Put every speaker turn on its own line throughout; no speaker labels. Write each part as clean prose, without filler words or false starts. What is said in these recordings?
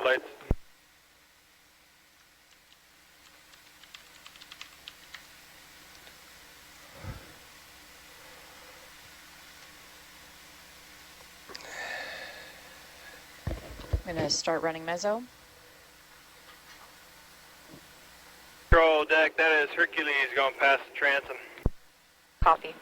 lights.
I'm going to start running mezzo.
Control deck, that is Hercules going past the transom.
Copy.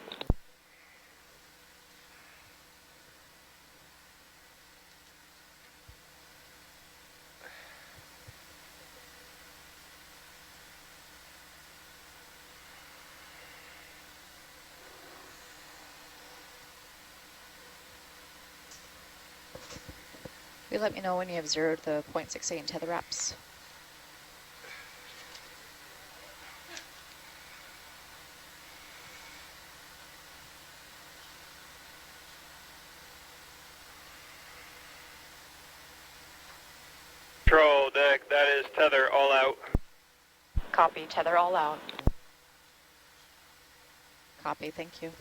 You let me know when you have zeroed the 0.68 tether wraps.
Control deck, that is tether all out.
Copy, tether all out. Copy, thank you.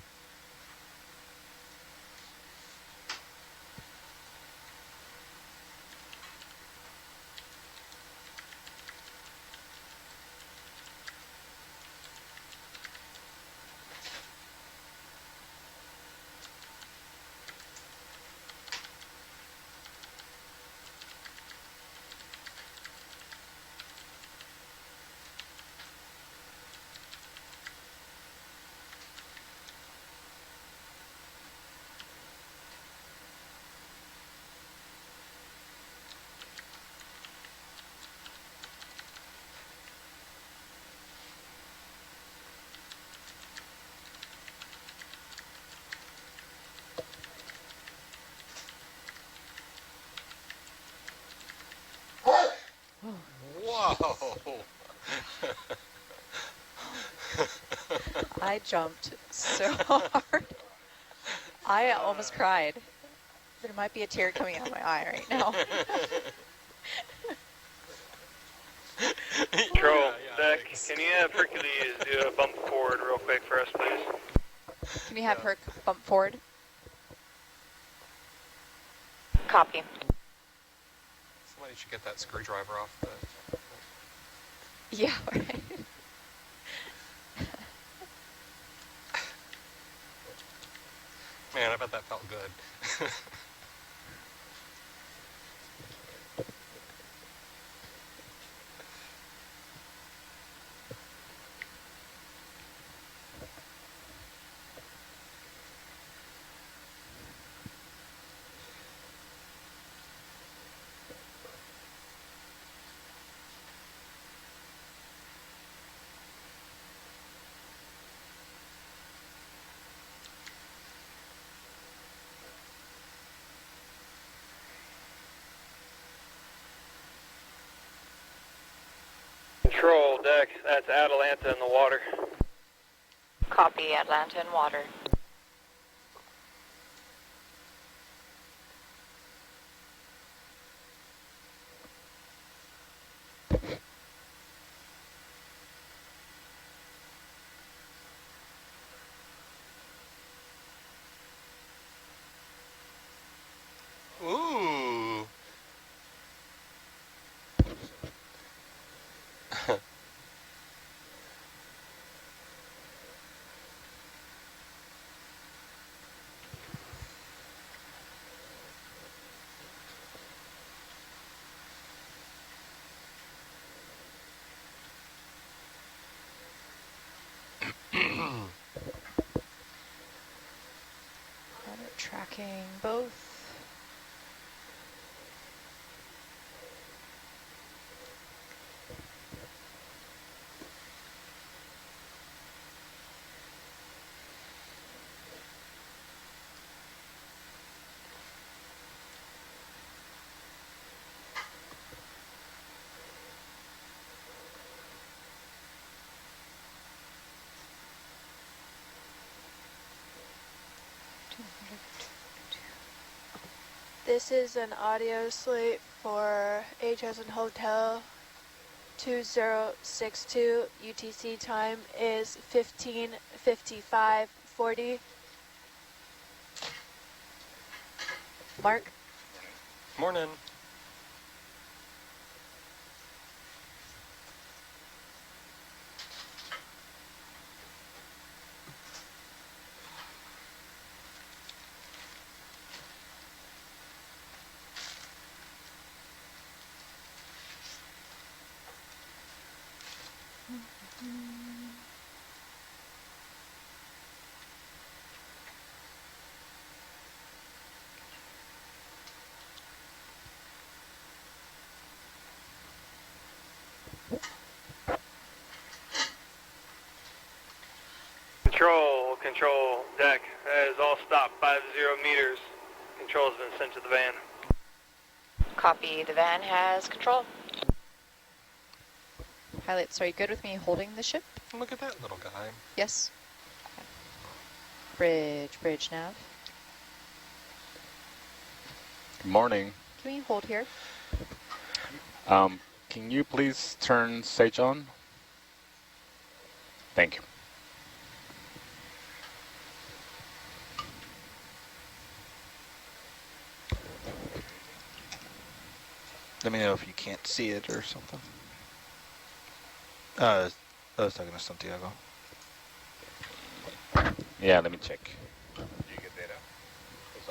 Whoa!
I jumped so hard. I almost cried. There might be a tear coming out of my eye right now.
Control deck, can you have Hercules do a bump forward real quick for us, please?
Can you have her bump forward? Copy.
Somebody should get that screwdriver off the...
Yeah, right.
Man, I bet that felt good.
Control deck, that's Atalanta in the water.
Copy, Atlanta in water.
Ooh!
Tracking both.
This is an audio slate for H as in Hotel 2062. UTC time is 15:55:40.
Mark?
Morning.
Control, deck. That is all stopped, 50 meters. Control has been sent to the van.
Copy. The van has control. Pilot, so are you good with me holding the ship?
Look at that little guy.
Yes. Okay. Bridge nav.
Good morning.
Can we hold here?
Can you please turn Sage on? Thank you.
Let me know if you can't see it or something. I was talking to Santiago.
Yeah, let me check. Do you get data? It's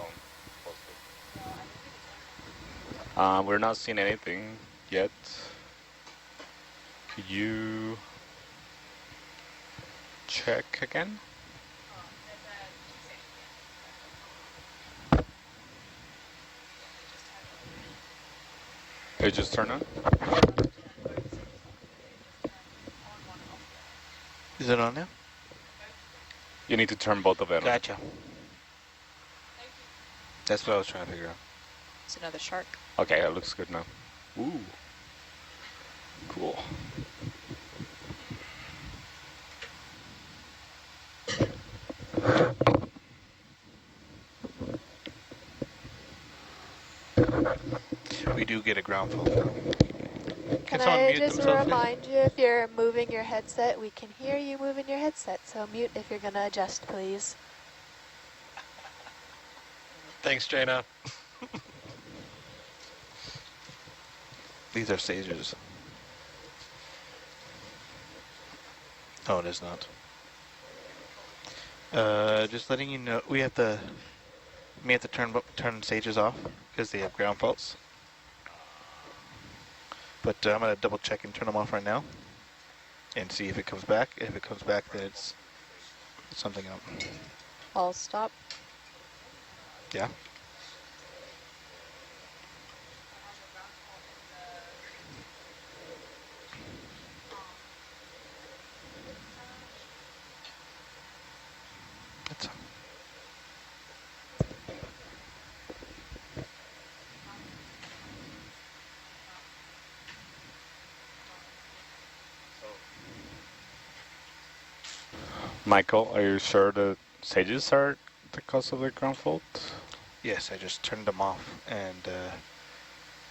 on. We're not seeing anything yet. Could you check again? It just turned on?
Is it on now?
You need to turn both of them on.
Gotcha. That's what I was trying to figure out.
It's another shark.
Okay, that looks good now. Ooh. Cool.
We do get a ground fault now.
Can
someone
I
mute
just
themselves, please?
remind you, if you're moving your headset, we can hear you moving your headset, so mute if you're going to adjust, please.
Thanks, Jaina.
These are sages. Oh, it is not. Just letting you know, we have to turn sages off because they have ground faults. But I'm gonna double check and turn them off right now and see if it comes back. If it comes back, then it's something up.
I'll stop.
Yeah. That's
Michael, are you sure the Sages are the cause of the ground fault?
yes. I just turned them off and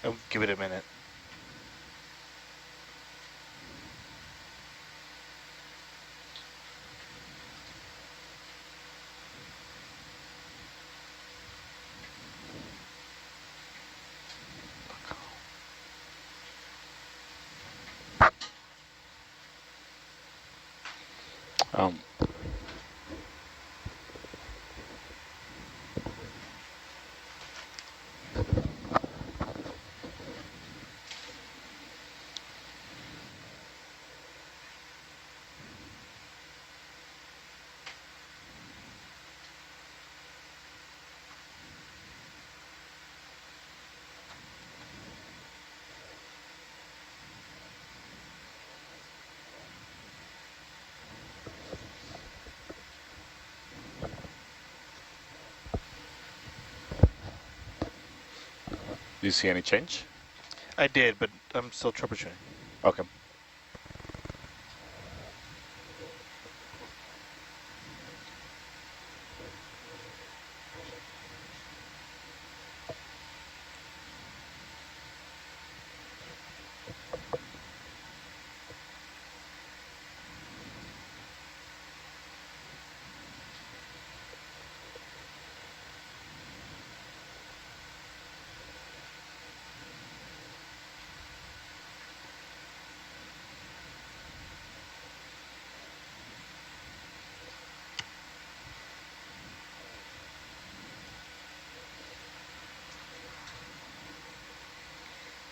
I'll give it a minute.
Um, do you see any change?
I did, but I'm still troubleshooting.
Okay.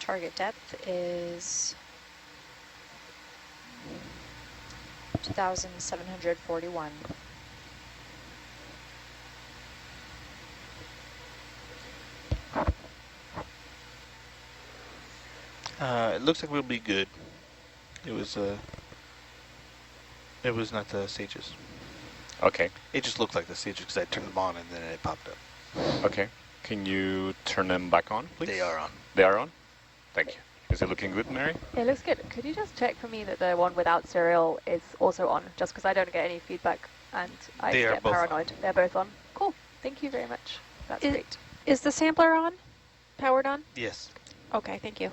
Target depth is 2,741.
It looks like we'll be good. It was not the stages.
Okay.
It just looked like the stages because I turned them on and then it popped up.
Okay. Can you turn them back on, please?
They are on.
They are on? Thank you. Is it looking good, Mary?
It looks good. Could you just check for me that the one without serial is also on, just because I don't get any feedback and I
They are
get
both
paranoid.
on.
They're both on. Cool. Thank you very much. That's great.
Is the sampler on? Powered on?
Yes.
Okay, thank you.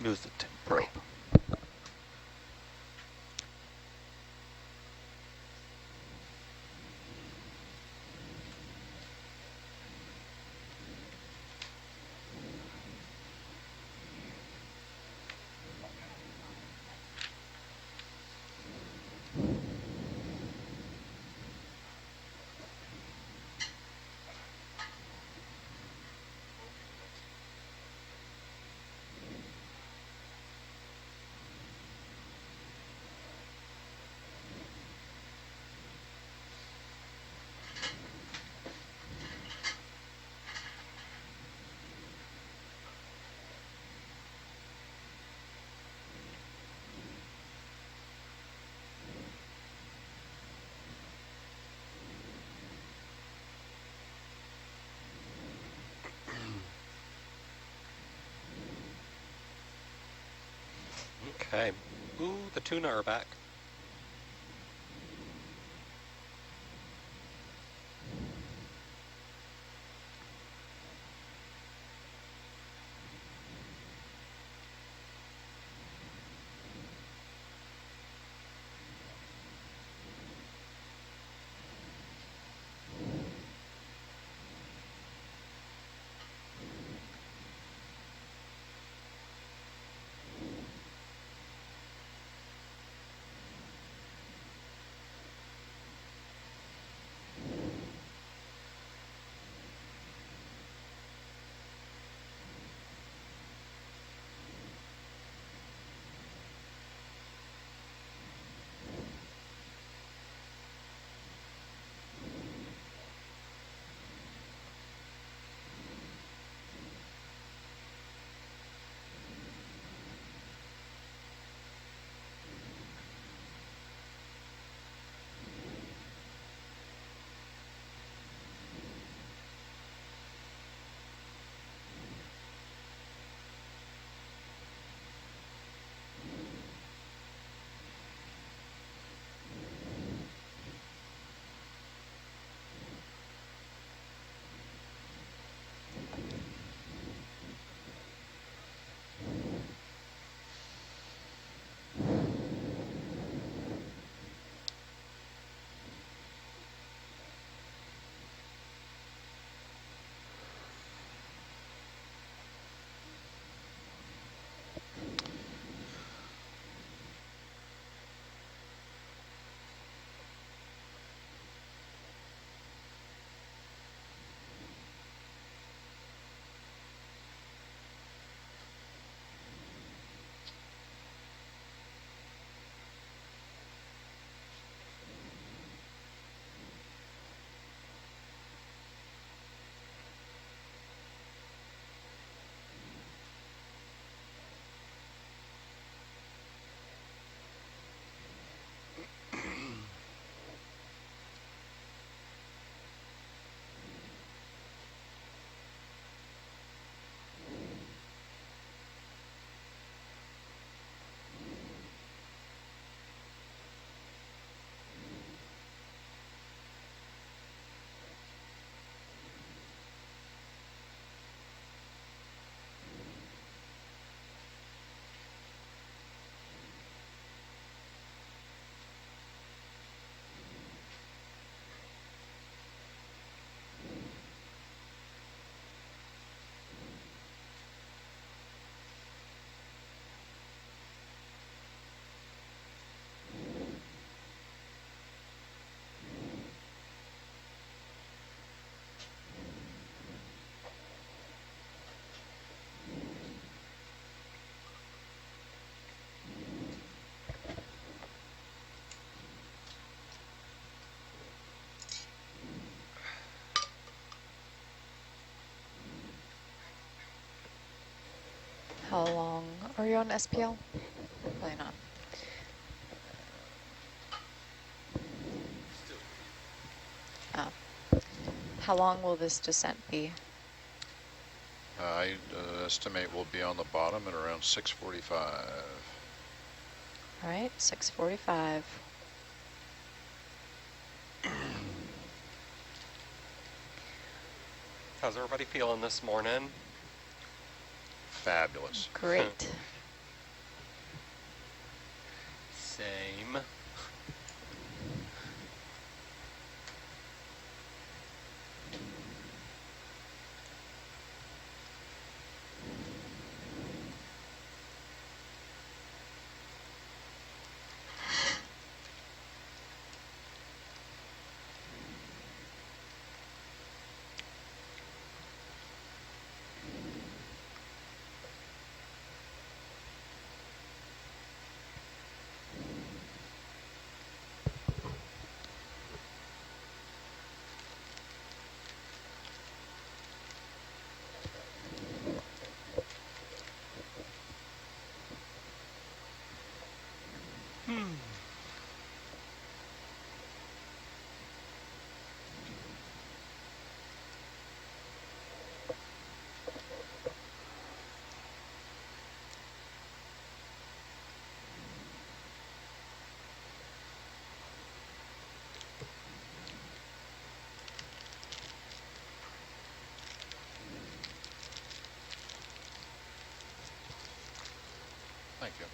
It was the probe.
Okay. Ooh, the tuna are back.
on SPL? Probably not. Oh. How long will this descent be?
I estimate we'll be on the bottom at around 6:45.
All right, 6:45.
How's everybody feeling this morning?
Fabulous.
Great.
Same.
Thank you.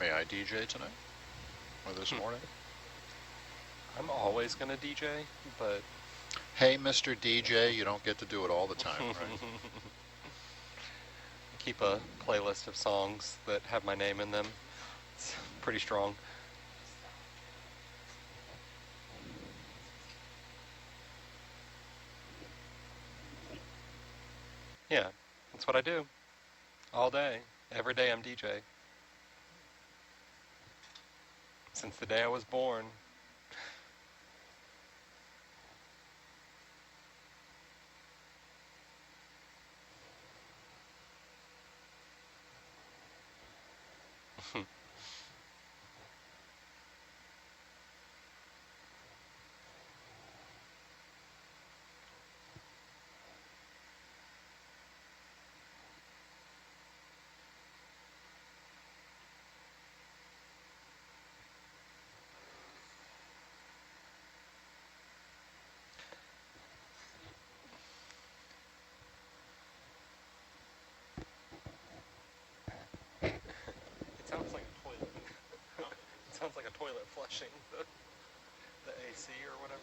May I DJ tonight? Or this morning?
I'm always gonna DJ, but
Hey, Mr. DJ, you don't get to do it all the time, right?
keep a playlist of songs that have my name in them. It's pretty strong. Yeah, that's what I do. All day. Every day I'm DJ. Since the day I was born. It sounds like sounds like a toilet flushing the AC or whatever.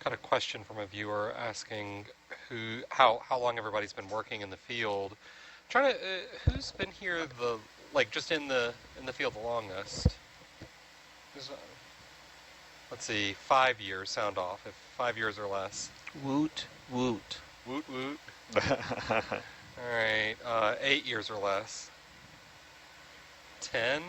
Got a question from a viewer asking how long everybody's been working in the field. Trying to who's been here just in the field the longest? Let's see, 5 years. Sound off if 5 years or less.
Woot woot.
Woot woot. All right, 8 years or less. 10.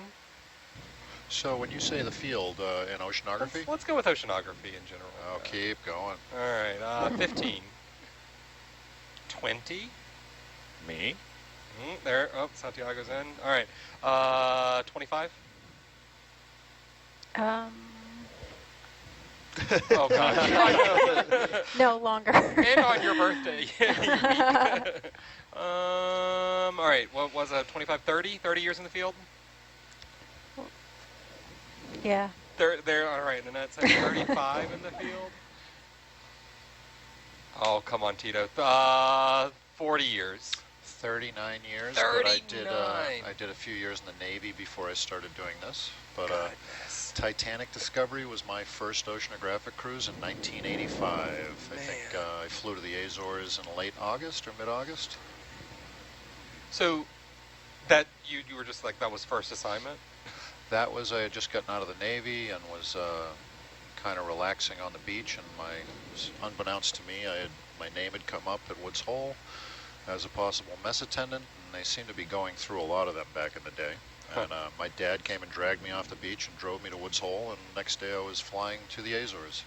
So when you say the field in oceanography?
Let's go with oceanography in general.
Oh, keep going.
All right, 15. 20.
Me?
There, Santiago's in. All right, 25. Oh, God.
No longer.
And on your birthday. All right, what was that, 25, 30? 30 years in the field?
Yeah.
There. All right, and that's like 35 in the field. Oh, come on, Tito. 40 years.
39 years.
39.
But I did a few years in the Navy before I started doing this. But Titanic Discovery was my first oceanographic cruise in 1985. I think I flew to the Azores in late August or mid-August.
So that you were just like, that was first assignment?
That was, I had just gotten out of the Navy and was kind of relaxing on the beach, and unbeknownst to me, my name had come up at Woods Hole as a possible mess attendant, and they seemed to be going through a lot of them back in the day. And my dad came and dragged me off the beach and drove me to Woods Hole, and the next day I was flying to the Azores.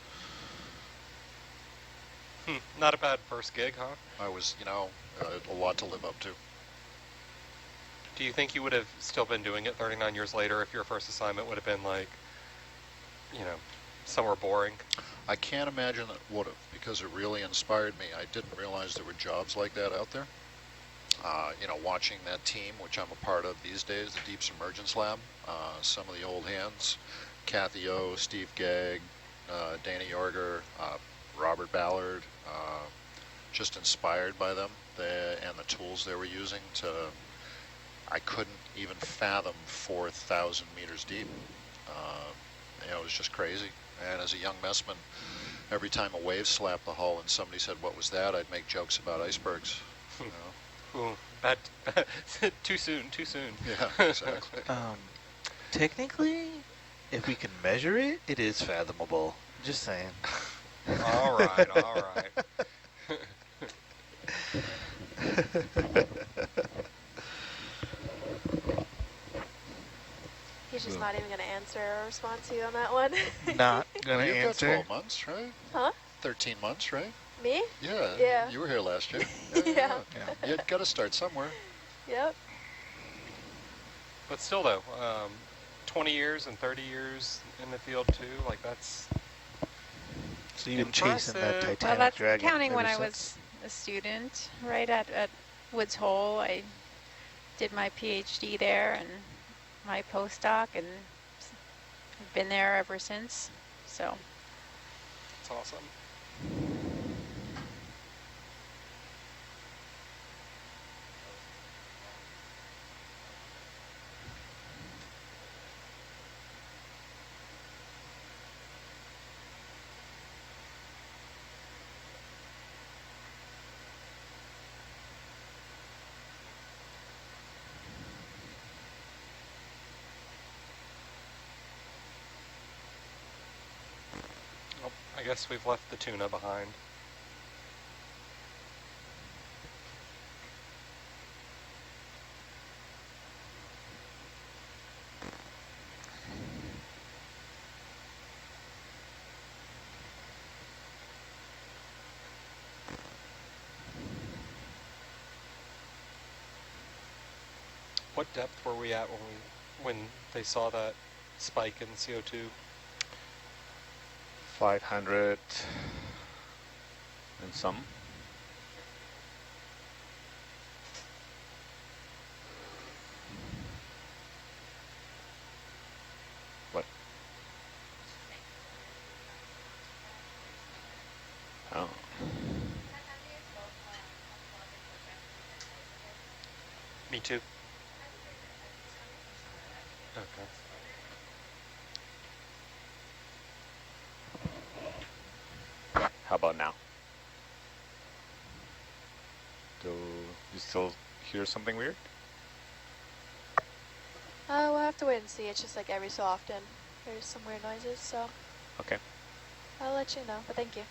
Not a bad first gig, huh?
I was, a lot to live up to.
Do you think you would have still been doing it 39 years later if your first assignment would have been like, somewhere boring?
I can't imagine it would have, because it really inspired me. I didn't realize there were jobs like that out there. Watching that team, which I'm a part of these days, the Deep Submergence Lab, some of the old hands, Kathy O, Steve Gagg, Dana Yorger, Robert Ballard, just inspired by them and the tools they were using I couldn't even fathom 4,000 meters deep. It was just crazy. And as a young messman, every time a wave slapped the hull and somebody said, "What was that?" I'd make jokes about icebergs.
Ooh, bad. Too soon.
Yeah, exactly.
Technically, if we can measure it, it is fathomable. Just saying.
All right.
He's just not even going to answer or respond to you on that one.
Not gonna
You've
answer.
got 12 months, right?
Huh?
13 months, right?
Me?
Yeah.
Yeah.
You were here last year.
Yeah.
You got to start somewhere.
Yep.
But still, though, 20 years and 30 years in the field too. Like that's
So you've been chasing that
impressive.
Titanic
Well, that's
dragon
counting
ever
when I
since?
was a student right at Woods Hole. I did my PhD there and my postdoc, and I've been there ever since. So
It's awesome. Oh, I guess we've left the tuna behind. What depth were we at when they saw that spike in CO2?
500 and some. What? Oh.
Me too. Okay.
How about now? Do you still hear something weird?
We'll have to wait and see. It's just like every so often there's some weird noises, so
Okay.
I'll let you know, but thank you.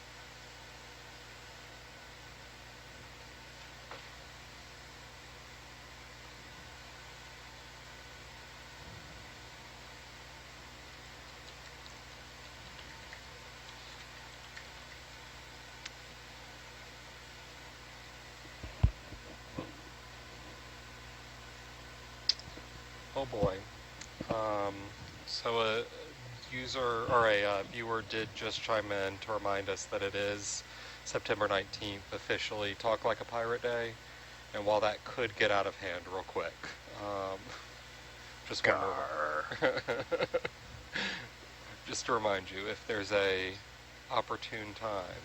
Oh boy. So a user or a viewer did just chime in to remind us that it is September 19th, officially Talk Like a Pirate Day. And while that could get out of hand real quick, just just to remind you, if there's a opportune time.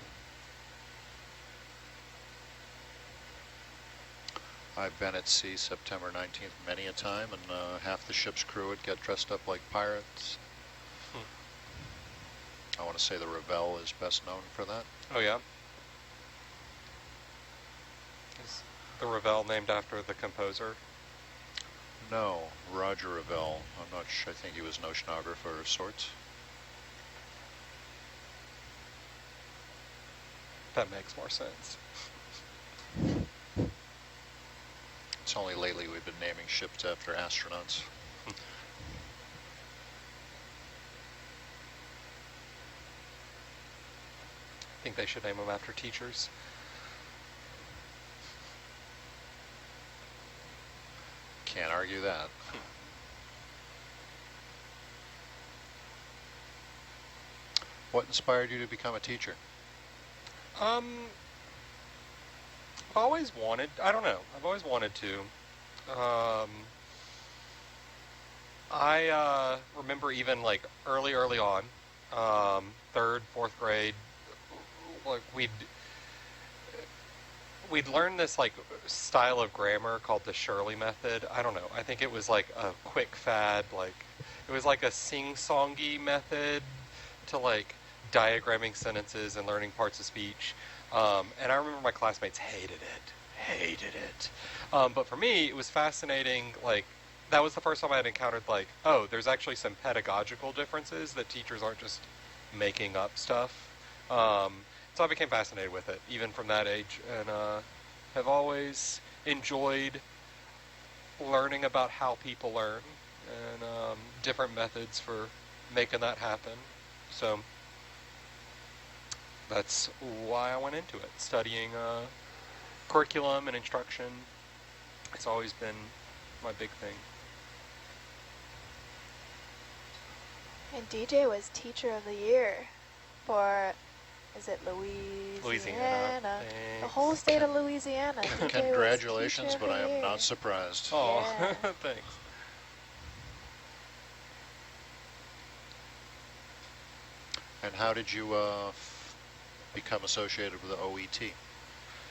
I've been at sea September 19th many a time, and half the ship's crew would get dressed up like pirates. I want to say the Ravel is best known for that.
Oh yeah? Is the Ravel named after the composer?
No, Roger Ravel. I'm not sure. I think he was an oceanographer of sorts.
That makes more sense.
It's only lately we've been naming ships after astronauts.
I think they should name them after teachers.
Can't argue that. What inspired you to become a teacher?
I've always wanted, I don't know, I've always wanted to. I remember even like early on, third, fourth grade, like we'd learned this like style of grammar called the Shirley method. I don't know, I think it was like a quick fad, like it was like a sing-songy method to like diagramming sentences and learning parts of speech. And I remember my classmates hated it. But for me, it was fascinating, like, that was the first time I had encountered, like, oh, there's actually some pedagogical differences, that teachers aren't just making up stuff. So I became fascinated with it, even from that age, and have always enjoyed learning about how people learn, and different methods for making that happen. So that's why I went into it. Studying curriculum and instruction has always been my big thing.
And DJ was Teacher of the Year for, Is it Louisiana?
Louisiana.
The whole state of Louisiana. DJ was
Congratulations,
teacher
but
of
I
the
am
year.
not surprised.
Oh,
Yeah.
thanks.
And how did you become associated with the OET?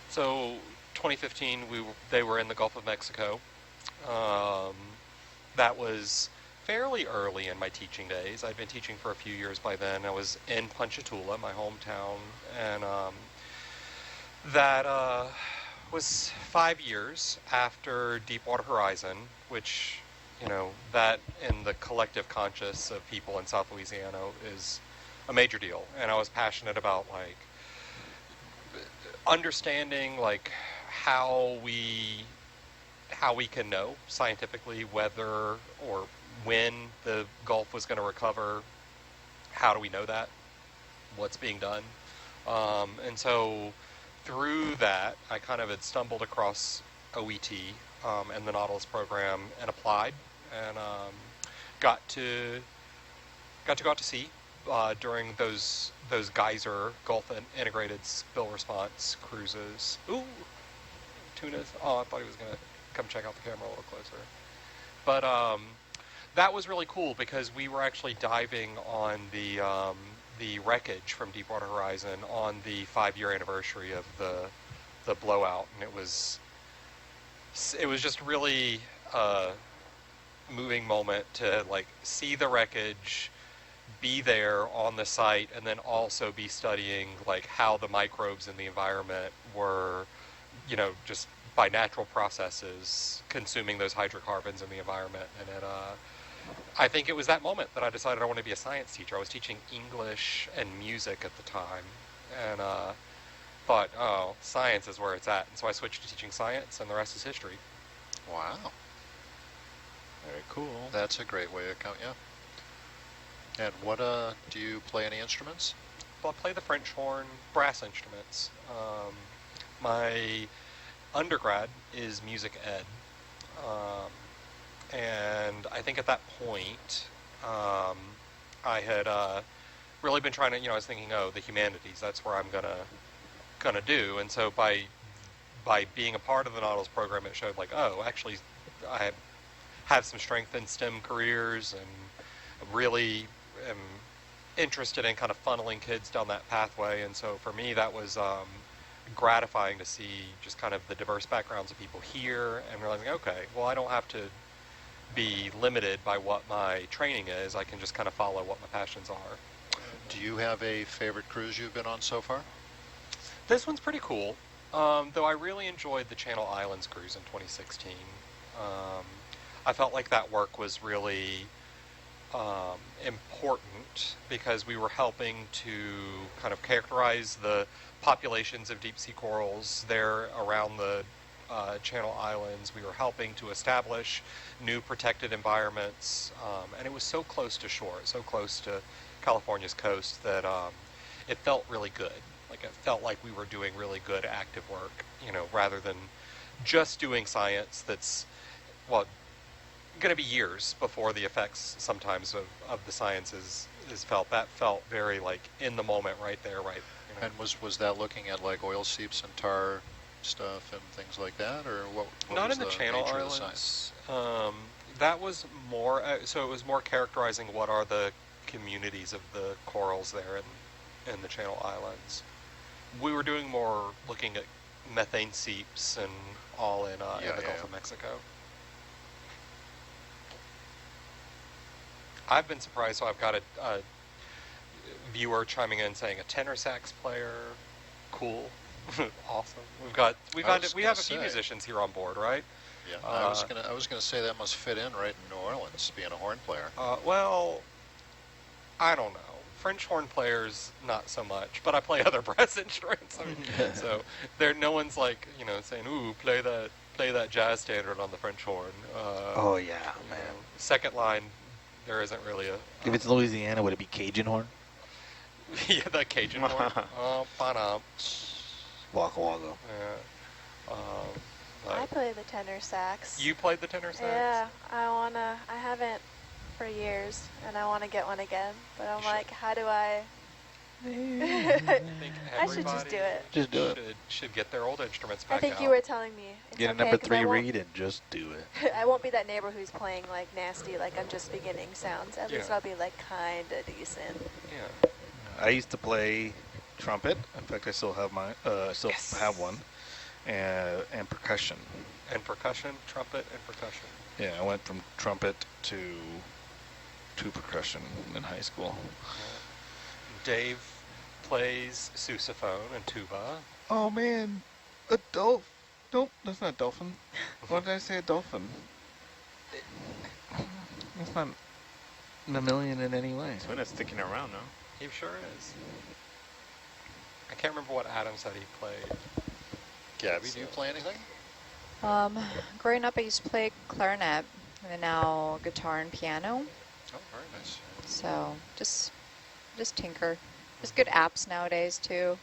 So 2015, they were in the Gulf of Mexico. That was fairly early in my teaching days. I'd been teaching for a few years by then. I was in Ponchatoula, my hometown, and that was 5 years after Deepwater Horizon, which, you know, that in the collective conscious of people in South Louisiana is a major deal. And I was passionate about, like, understanding, like, how we can know scientifically whether or when the Gulf was going to recover. How do we know that? What's being done? And so through that, I kind of had stumbled across OET and the Nautilus program and applied, and got to go out to sea during those geyser Gulf integrated spill response cruises. Ooh, tunas! Oh, I thought he was gonna come check out the camera a little closer. But that was really cool because we were actually diving on the wreckage from Deepwater Horizon on the 5-year anniversary of the blowout, and it was just really a moving moment to, like, see the wreckage, be there on the site, and then also be studying, like, how the microbes in the environment were, you know, just by natural processes consuming those hydrocarbons in the environment. And I think it was that moment that I decided I wanted to be a science teacher. I was teaching English and music at the time, and thought, oh, science is where it's at. And so I switched to teaching science, and the rest is history.
Wow.
Very cool.
That's a great way to count, yeah. And what, do you play any instruments?
Well, I play the French horn, brass instruments. My undergrad is music ed. And I think at that point, I had really been trying to, you know, I was thinking, oh, the humanities, that's where I'm gonna do. And so by being a part of the Nautilus program, it showed, like, oh, actually, I have some strength in STEM careers, and really am interested in kind of funneling kids down that pathway. And so for me, that was gratifying to see just kind of the diverse backgrounds of people here, and realizing, okay, well, I don't have to be limited by what my training is. I can just kind of follow what my passions are.
Do you have a favorite cruise you've been on so far?
This one's pretty cool, though I really enjoyed the Channel Islands cruise in 2016. I felt like that work was really important because we were helping to kind of characterize the populations of deep sea corals there around the Channel Islands. We were helping to establish new protected environments, and it was so close to shore, so close to California's coast, that it felt really good. Like, it felt like we were doing really good active work, you know, rather than just doing science that's, well, going to be years before the effects sometimes of the science is felt. That felt very, like, in the moment right there, right? You know?
And was that looking at, like, oil seeps and tar stuff and things like that, or what
Not
was
in the Channel
nature of the
Islands.
science?
That was more, so it was more characterizing what are the communities of the corals there in the Channel Islands. We were doing more looking at methane seeps and all in the Gulf of Mexico. I've been surprised, so I've got a viewer chiming in saying a tenor sax player. Cool. Awesome. We have a few musicians here on board, right?
Yeah, I was gonna say that must fit in right in New Orleans, being a horn player.
Well, I don't know. French horn players, not so much, but I play other brass instruments. I mean, so no one's, like, you know, saying, "Ooh, play that jazz standard on the French horn."
Oh yeah, man.
Second line, there isn't really a.
If it's Louisiana, would it be Cajun horn?
Yeah, the Cajun horn. Ba-dum.
Waka waka.
Yeah.
I play the tenor sax.
You played the tenor sax?
Yeah, I haven't for years, and I want to get one again, but I'm like, how do I?
think
I should just do it.
Just do it.
Should get their old instruments back
I think
out.
you were telling me. It's
Get a
okay,
number
'cause
3 read and just do it.
I won't be that neighbor who's playing like nasty, like I'm just beginning sounds. At least
Yeah.
I'll be like kinda decent.
Yeah.
I used to play trumpet. In fact, I still have my, still
Yes.
have one, and percussion.
And percussion, trumpet, and percussion.
Yeah, I went from trumpet to percussion in high school.
Dave plays sousaphone and tuba.
Oh man, a dolphin. Nope, that's not a dolphin. What did I say, a dolphin? That's not mammalian in any way.
It's when it's sticking around, no?
He sure is. I can't remember what Adam said he played.
Gabby, do you play anything?
Growing up, I used to play clarinet, and now guitar and piano.
Oh, very nice.
So just tinker. There's good apps nowadays too.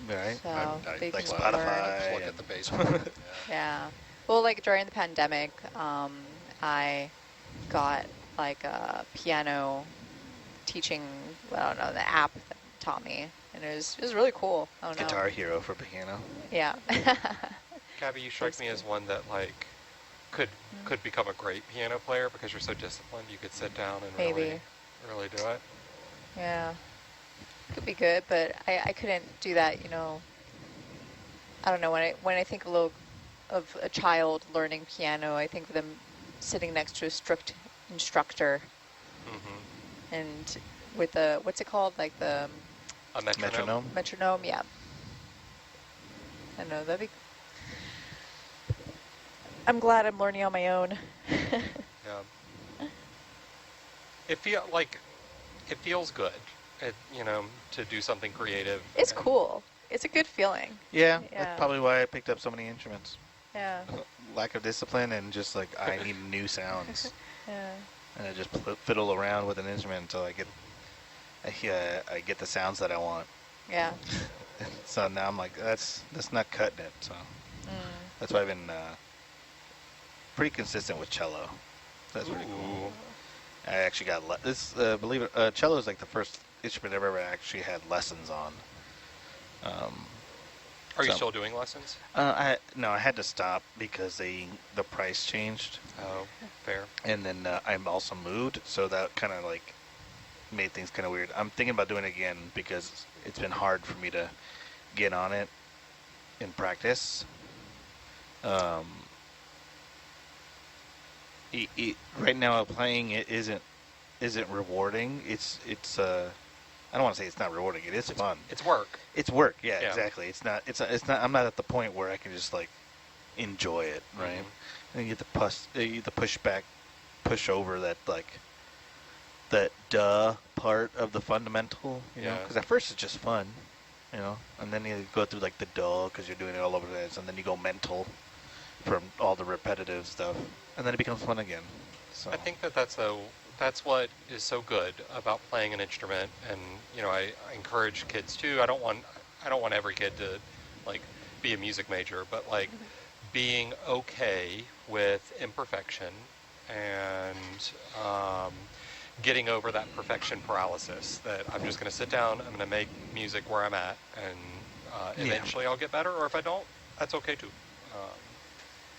Right.
So
I
they
like
can
Spotify.
learn.
Look at the basement.
Yeah. Well, like during the pandemic, I got like a piano teaching. I don't know, the app that taught me, and it was really cool. I don't know.
Guitar Hero for piano.
Yeah.
Gabby, you strike me as one that like could become a great piano player because you're so disciplined. You could sit down and
Maybe.
really do it.
Yeah. Could be good, but I couldn't do that, you know. I don't know, when I think of a child learning piano, I think of them sitting next to a strict instructor
Mm-hmm.
and with the, what's it called? Like the
A metronome.
metronome, yeah. I don't know, I'm glad I'm learning on my own.
Yeah. It feels good. To do something creative.
It's
and-
cool. It's a good feeling.
Yeah,
Yeah.
that's probably why I picked up so many instruments.
Yeah.
Lack of discipline and just like I need new sounds,
Yeah.
and I just fiddle around with an instrument until I get the sounds that I want.
Yeah.
So now I'm like, that's not cutting it. So
Mm.
that's why I've been pretty consistent with cello. That's pretty cool.
Ooh.
I actually got believe it, cello is like the first instrument I've ever actually had lessons on.
Are you
So-
still doing lessons?
I had to stop because the price changed,
Oh, fair.
and then I'm also moved, so that kind of like made things kind of weird. I'm thinking about doing it again because it's been hard for me to get on it in practice. Right now, playing it isn't rewarding. It's I don't want to say it's not rewarding. It is fun.
It's work.
It's work. Yeah,
Yeah.
exactly. It's not. I'm not at the point where I can just like enjoy it, right? And you get the push over that like that part of the fundamental, you know?
Yeah.
Because at first it's just fun, you know, and then you go through like the because you're doing it all over the place, and then you go mental from all the repetitive stuff, and then it becomes fun again. So
I think that's what is so good about playing an instrument, and I encourage kids too. I don't want every kid to like be a music major, but like being okay with imperfection and getting over that perfection paralysis. That I'm just going to sit down, I'm going to make music where I'm at, and eventually I'll get better. Or if I don't, that's okay too.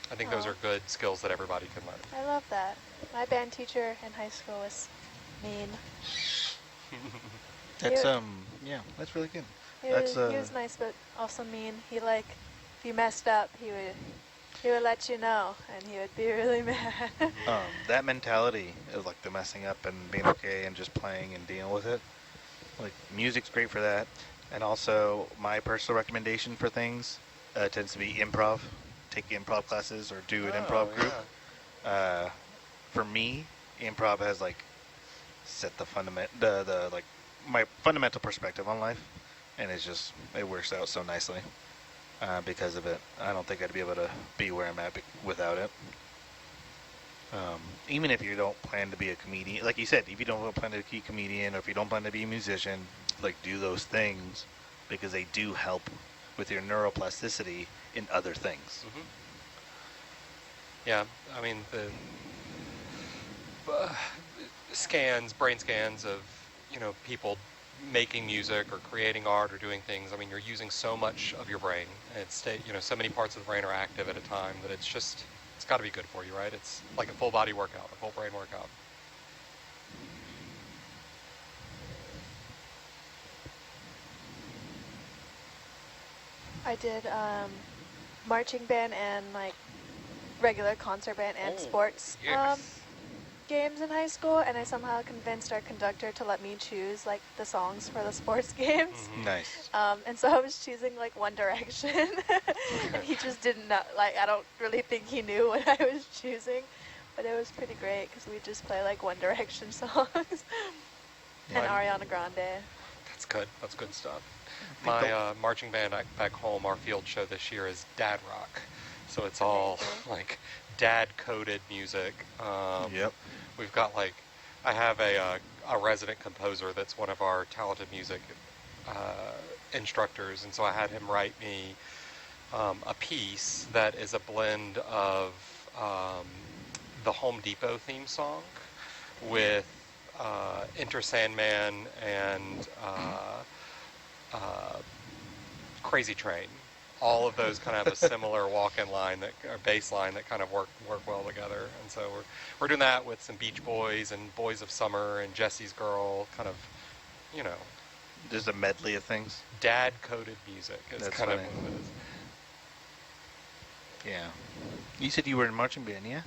I think those are good skills that everybody can learn.
I love that. My band teacher in high school was mean.
that's that's really good.
He was nice, but also mean. He if you messed up, he would let you know, and he would be really mad.
That mentality of like the messing up and being okay and just playing and dealing with it, like music's great for that. And also my personal recommendation for things tends to be improv. Take improv classes or do an improv group.
Yeah.
For me, improv has like set the my fundamental perspective on life, and it works out so nicely because of it. I don't think I'd be able to be where I'm at without it. Even if you don't plan to be a comedian, like you said, if you don't plan to be a comedian or if you don't plan to be a musician, like do those things because they do help with your neuroplasticity in other things.
Mm-hmm. Yeah, I mean the brain scans of people making music or creating art or doing things, I mean, you're using so much of your brain. It's, so many parts of the brain are active at a time that it's got to be good for you, right? It's like a full body workout, a full brain workout.
I did marching band and like regular concert band and sports
Yes.
games in high school, and I somehow convinced our conductor to let me choose like the songs for the sports games.
Nice.
And so I was choosing like One Direction, and he just didn't know. Like I don't really think he knew what I was choosing, but it was pretty great because we just play like One Direction songs and Ariana Grande.
That's good. That's good stuff. My marching band back home, our field show this year is dad rock. So it's all like dad-coded music.
Yep.
We've got like, I have a resident composer that's one of our talented music instructors, and so I had him write me a piece that is a blend of the Home Depot theme song with Enter Sandman and Crazy Train. All of those kind of have a similar walk-in line or bass line that kind of work well together. And so we're doing that with some Beach Boys and Boys of Summer and Jesse's Girl, kind of,
Just a medley of things.
dad-coded music is
That's
kind
funny.
of what it is.
Yeah. You said you were in marching band, yeah?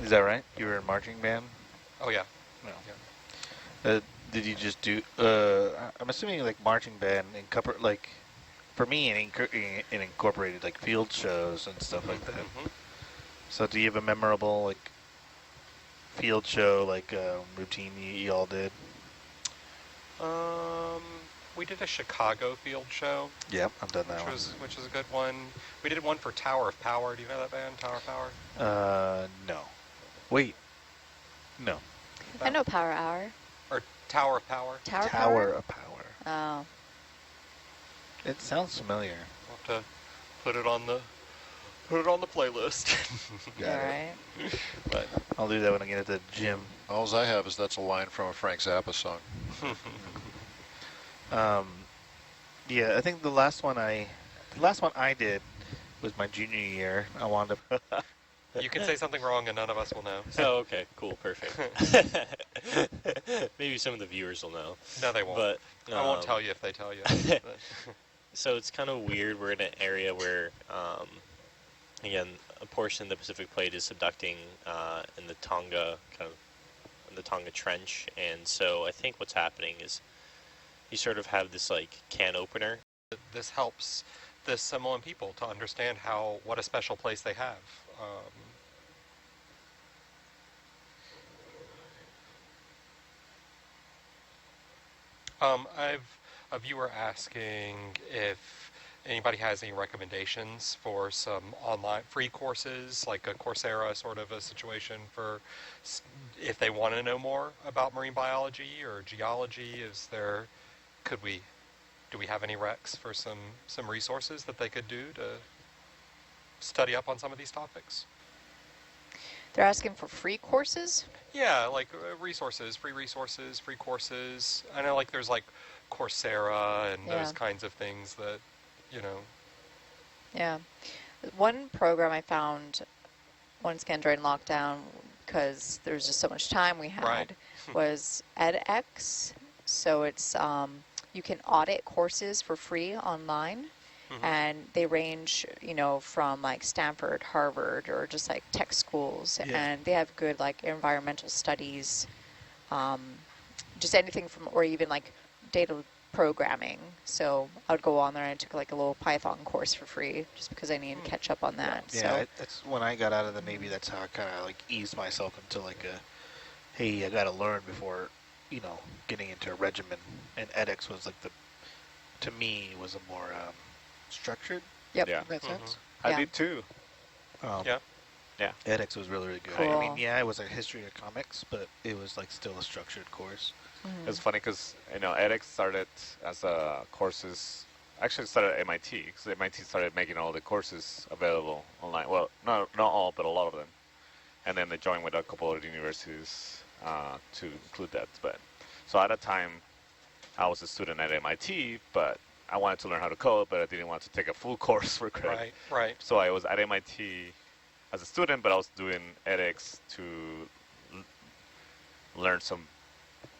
Is that right? You were in marching band?
Oh yeah.
No.
Yeah.
Did you just do? I'm assuming like marching band like, for me, it incorporated like field shows and stuff like that.
Mhm.
So do you have a memorable like field show like routine you all did?
We did a Chicago field show,
Yep, I've done that
which was a good one. We did one for Tower of Power. Do you know that band, Tower of Power?
one. No. Wait. No.
I know Power Hour.
Or Tower of Power.
Tower
Tower of Power.
Oh.
It sounds familiar.
We'll have to put it on the playlist.
Got
All
it.
right.
But
I'll do that when I get at the gym.
All I have is that's a line from a Frank Zappa song.
Yeah, I think the last one I did was my junior year. I wound up.
you can say something wrong and none of us will know.
Oh, okay, cool, perfect. Maybe some of the viewers will know.
No, they won't.
But
I won't tell you if they tell you.
So it's kind of weird. We're in an area where, again, a portion of the Pacific Plate is subducting in the Tonga Trench, and so I think what's happening is you sort of have this like can opener.
This helps the Samoan people to understand what a special place they have. A viewer asking if anybody has any recommendations for some online free courses, like a Coursera sort of a situation for if they want to know more about marine biology or geology. Do we have any recs for some resources that they could do to study up on some of these topics?
They're asking for free courses?
Yeah, like free resources, free courses. I know like there's like Coursera and those kinds of things that,
Yeah. One program I found once again during lockdown, because there was just so much time we had,
Right.
was edX. So it's you can audit courses for free online.
Mhm.
And they range, from like Stanford, Harvard, or just like tech schools.
Yeah.
And they have good like environmental studies, just anything from, or even like data programming. So I would go on there and I took like a little Python course for free just because I needed to catch up on that.
Yeah, that's when I got out of the Navy. That's how I kind of like eased myself into like hey, I got to learn before, getting into a regimen. And edX was like to me, was a more structured.
Yep.
Yeah.
In that sense.
I
Yeah.
did too.
Yeah.
edX was really, really good.
Cool.
I mean, yeah, it was a history of comics, but it was like still a structured course.
It's funny because edX started as courses. Actually, it started at MIT because MIT started making all the courses available online. Well, not all, but a lot of them. And then they joined with a couple of universities to include that. But So at a time, I was a student at MIT, but I wanted to learn how to code, but I didn't want to take a full course for credit.
Right, right.
So I was at MIT as a student, but I was doing edX to learn some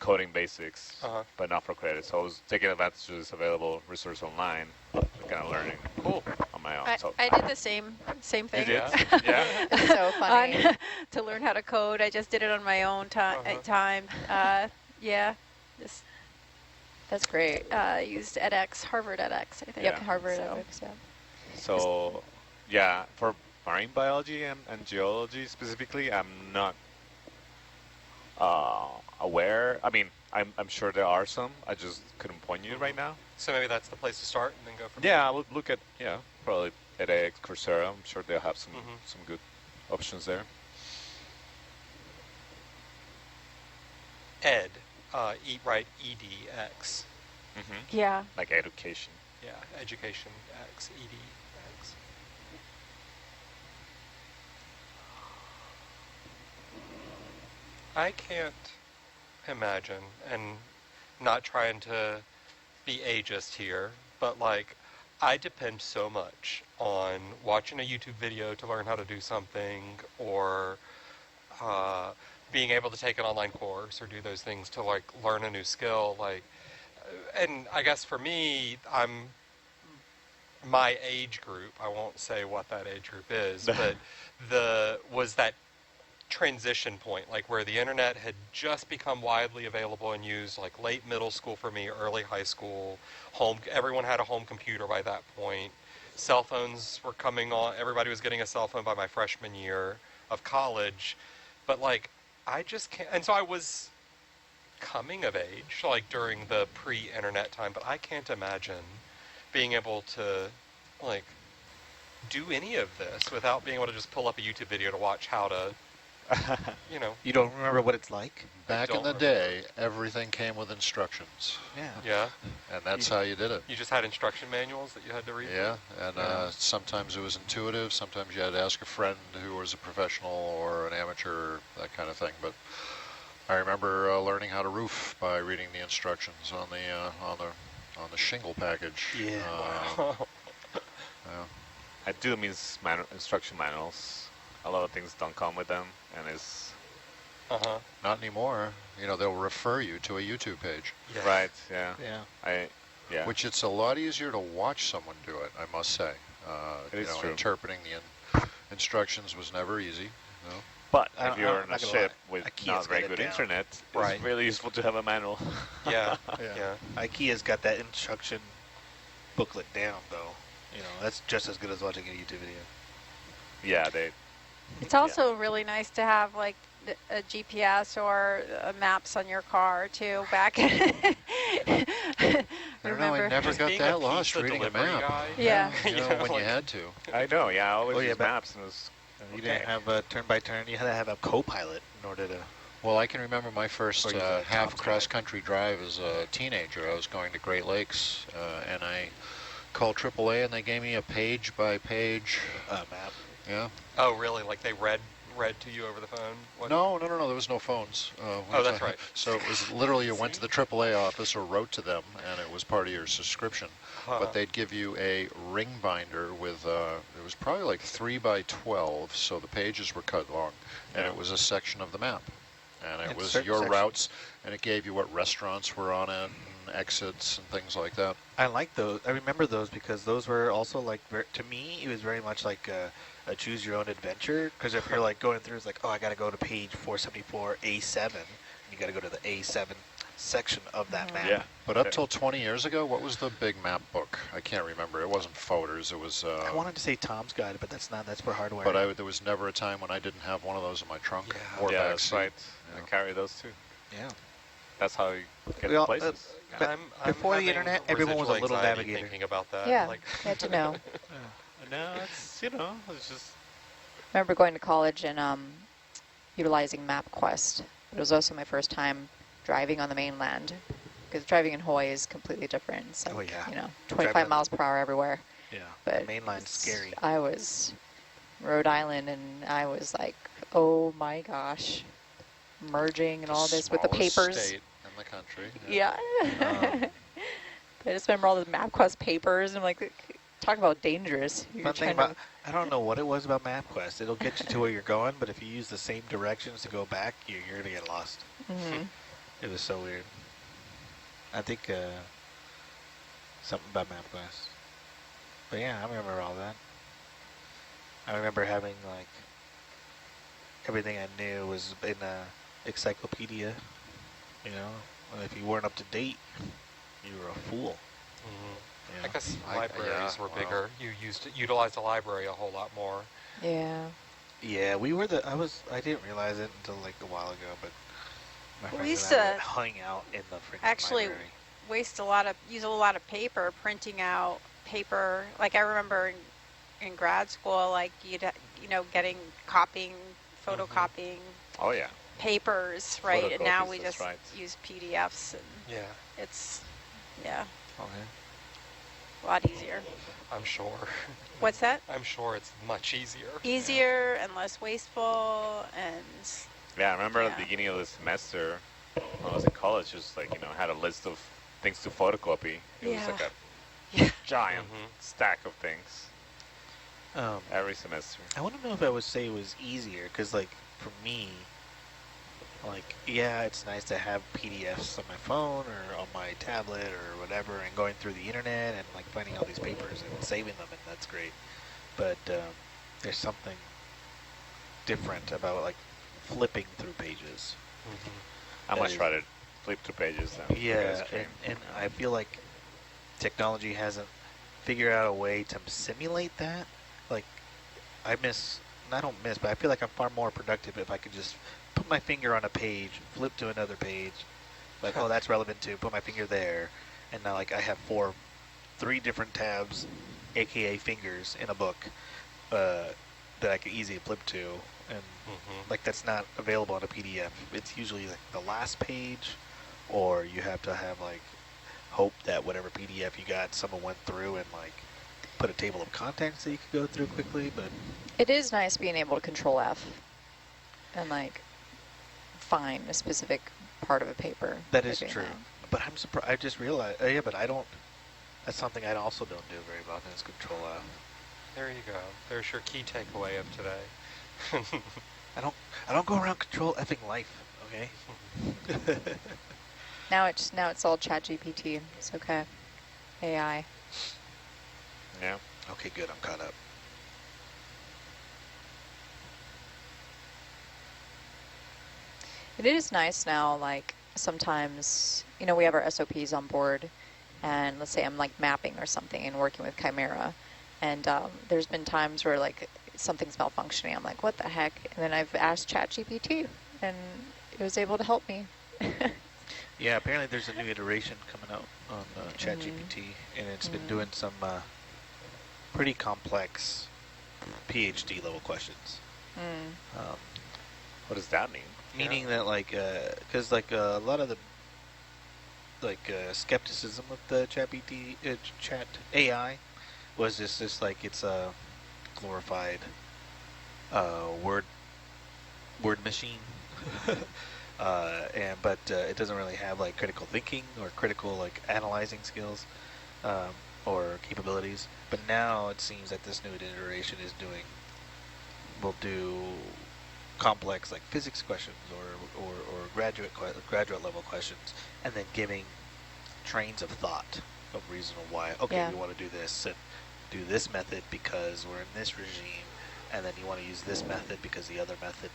coding basics, but not for credit. So I was taking advantage of this available resource online, kind of learning on my own.
I did the same thing.
You did? Yeah.
It's so funny.
To learn how to code, I just did it on my own time. Yeah, just
That's great.
used edX, Harvard edX, I think.
Yep, Harvard
So-
ethics, yeah.
So, yeah, for marine biology and geology specifically, I'm not aware. I mean, I'm sure there are some. I just couldn't point you right now.
So maybe that's the place to start and then go from
Yeah, I would look at probably edX, Coursera. I'm sure they'll have some
Mhm.
some good options there.
Ed, EDX.
Yeah.
Like education.
Yeah, education X, EDX. I can't imagine, and not trying to be ageist here, but like, I depend so much on watching a YouTube video to learn how to do something, or being able to take an online course or do those things to like learn a new skill. Like, and I guess for me, my age group, I won't say what that age group is, but was that transition point, like where the internet had just become widely available and used, like late middle school for me, early high school, everyone had a home computer by that point. Cell phones were coming on, everybody was getting a cell phone by my freshman year of college, but like, I just can't, and so I was coming of age, like during the pre-internet time, but I can't imagine being able to, like, do any of this without being able to just pull up a YouTube video to watch how to,
You don't remember what it's like?
Back in the day, everything came with instructions.
Yeah.
Yeah.
And that's how you did it.
You just had instruction manuals that you had to read?
Yeah, and sometimes it was intuitive. Sometimes you had to ask a friend who was a professional or an amateur, that kind of thing. But I remember learning how to roof by reading the instructions on the shingle package.
Yeah.
Yeah.
I do miss instruction manuals. A lot of things don't come with them, and it's
Not anymore. They'll refer you to a YouTube page.
Yeah.
right. Yeah.
Yeah.
Which it's a lot easier to watch someone do it, I must say.
It is true.
Interpreting the instructions was never easy.
But
I-
if you're
I'm
on a
not gonna
ship
lie.
with
IKEA's
not very
got it
good
down.
internet,
Right.
it's really useful to have a manual.
Yeah.
Yeah.
Yeah.
IKEA's got that instruction booklet down, though. That's just as good as watching a YouTube video.
Yeah, they.
It's also really nice to have like a GPS or maps on your car too. Back in
I don't know, I never
Just
got
being
that
a
lost
pizza
reading a
delivery
map.
guy.
Yeah.
When you had to.
I know. Yeah, I always
Oh, yeah,
use
but-
maps, and it was.
You didn't have a turn-by-turn. You had to have a co-pilot in order to...
Well, I can remember my first
Or use a
half
top
cross-country drive as a teenager. I was going to Great Lakes, and I called AAA, and they gave me a page-by-page
map.
Yeah.
Oh, really? Like they read to you over the phone? What?
No, there was no phones.
Oh, that's right.
So it was literally you went to the AAA office or wrote to them, and it was part of your subscription. But they'd give you a ring binder with, it was probably like 3x12, so the pages were cut long, and it was a section of the map. And it
And
was
certain
your
sections-
routes, and it gave you what restaurants were on it, and exits, and things like that.
I like those. I remember those because those were also like, to me, it was very much like a choose your own adventure. Because if you're like going through, it's like, oh, I got to go to page 474, A7. And you got to go to the A7 section of that map.
Yeah.
But up till 20 years ago, what was the big map book? I can't remember. It wasn't folders. It was.
I wanted to say Tom's Guide, but that's not. That's for hardware.
But there was never a time when I didn't have one of those in my trunk
Yeah.
or
Yeah,
back
that's
seat.
right. I carry those too.
yeah.
That's how you get
We all-
places.
But before the
having
internet, everyone was a
residual
little
anxiety
navigator.
Thinking about that.
Yeah,
Like,
good to know.
No, it's it's just.
I remember going to college and utilizing MapQuest. It was also my first time driving on the mainland, because driving in Hawaii is completely different. It's like,
Oh, yeah.
25
Driving-
miles per hour everywhere.
Yeah.
But
Mainline's scary.
I was Rhode Island, and I was like, oh my gosh, merging and all this with the
Smallest
papers.
state in the country.
Yeah.
Um,
I just remember all the MapQuest papers. And I'm like, talk about dangerous. You're
Fun thing
trying
about, I don't know what it was about MapQuest. It'll get you to where you're going, but if you use the same directions to go back, you're going to get lost.
Mhm.
It was so weird. I think something about MapQuest. But yeah, I remember all that. I remember having like everything I knew was in a encyclopedia. You know, and if you weren't up to date, you were a fool.
Mm-hmm.
You
I
know?
guess libraries
yeah,
were
wow.
bigger. You utilized the library a whole lot more.
Yeah.
Yeah, we were I didn't realize it until like a while ago, but my
We
friends
used
and I
to
would hang out in the freaking
actually
library.
use a lot of paper, printing out paper. Like I remember in grad school, like copying, photocopying
Oh yeah.
papers, right? And now
Photocopies,
we
that's
just
right.
use PDFs, and
Yeah,
it's, yeah,
Okay.
a lot easier.
I'm sure.
What's that?
I'm sure it's much easier.
Easier and less wasteful, and
Yeah, I remember at
Yeah.
the beginning of the semester, when I was in college, just like, had a list of things to photocopy. It was like a
Yeah.
giant
Mhm.
stack of things every semester.
I want to know if I would say it was easier, because like for me, like yeah, it's nice to have PDFs on my phone or on my tablet or whatever, and going through the internet and like finding all these papers and saving them, and that's great. But there's something different about like flipping through pages.
Mm-hmm.
I
That
much
is-
rather flip through pages than look at
Yeah,
a screen.
and I feel like technology hasn't figured out a way to simulate that. Like, I don't miss, but I feel like I'm far more productive if I could just put my finger on a page, flip to another page, like, oh, that's relevant too, put my finger there, and now, like, I have three different tabs, aka fingers, in a book that I could easily flip to, and,
Mm-hmm.
like, that's not available on a PDF. It's usually, like, the last page, or you have to have, like, hope that whatever PDF you got, someone went through and, like, put a table of contents that you could go through quickly, but
It is nice being able to control F and like find a specific part of a paper.
that
by
is
doing
true.
that.
But I'm surprised. I just realized. Yeah, but I don't. That's something I also don't do very often. Is control F.
There you go. There's your key takeaway of today.
I don't go around control effing life. Okay.
Now it's all ChatGPT. It's okay. AI.
Yeah.
Okay, good. I'm caught up.
It is nice now, like sometimes, we have our SOPs on board, and let's say I'm like mapping or something and working with Chimera, and there's been times where like something's malfunctioning. I'm like, what the heck? And then I've asked ChatGPT, and it was able to help me.
Yeah, apparently there's a new iteration coming out on ChatGPT, and it's been doing some pretty complex PhD level questions.
What does that mean?
Meaning that, like, because like a lot of the skepticism of the chat AI was just like it's a glorified word machine, but it doesn't really have like critical thinking or critical like analyzing skills or capabilities. But now it seems that this new iteration will do complex like physics questions or graduate level questions, and then giving trains of thought of reason why. Okay,
Yeah.
we want to do this and do this method because we're in this regime, and then you want to use this method because the other method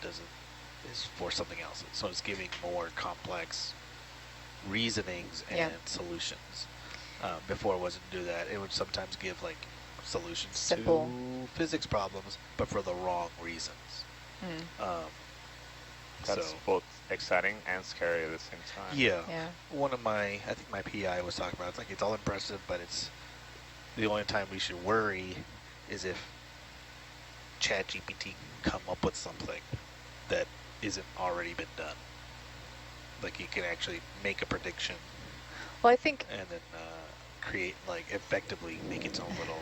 is for something else. So it's giving more complex reasonings and
Yeah.
solutions. Before it wasn't do that. It would sometimes give like solutions
Simple.
to physics problems, but for the wrong reasons.
That's
So
both exciting and scary at the same time.
yeah,
Yeah.
I think my PI was talking about, it's like it's all impressive, but it's the only time we should worry is if ChatGPT can come up with something that isn't already been done. Like you can actually make a prediction
Well, I think
and then create, like, effectively make its own little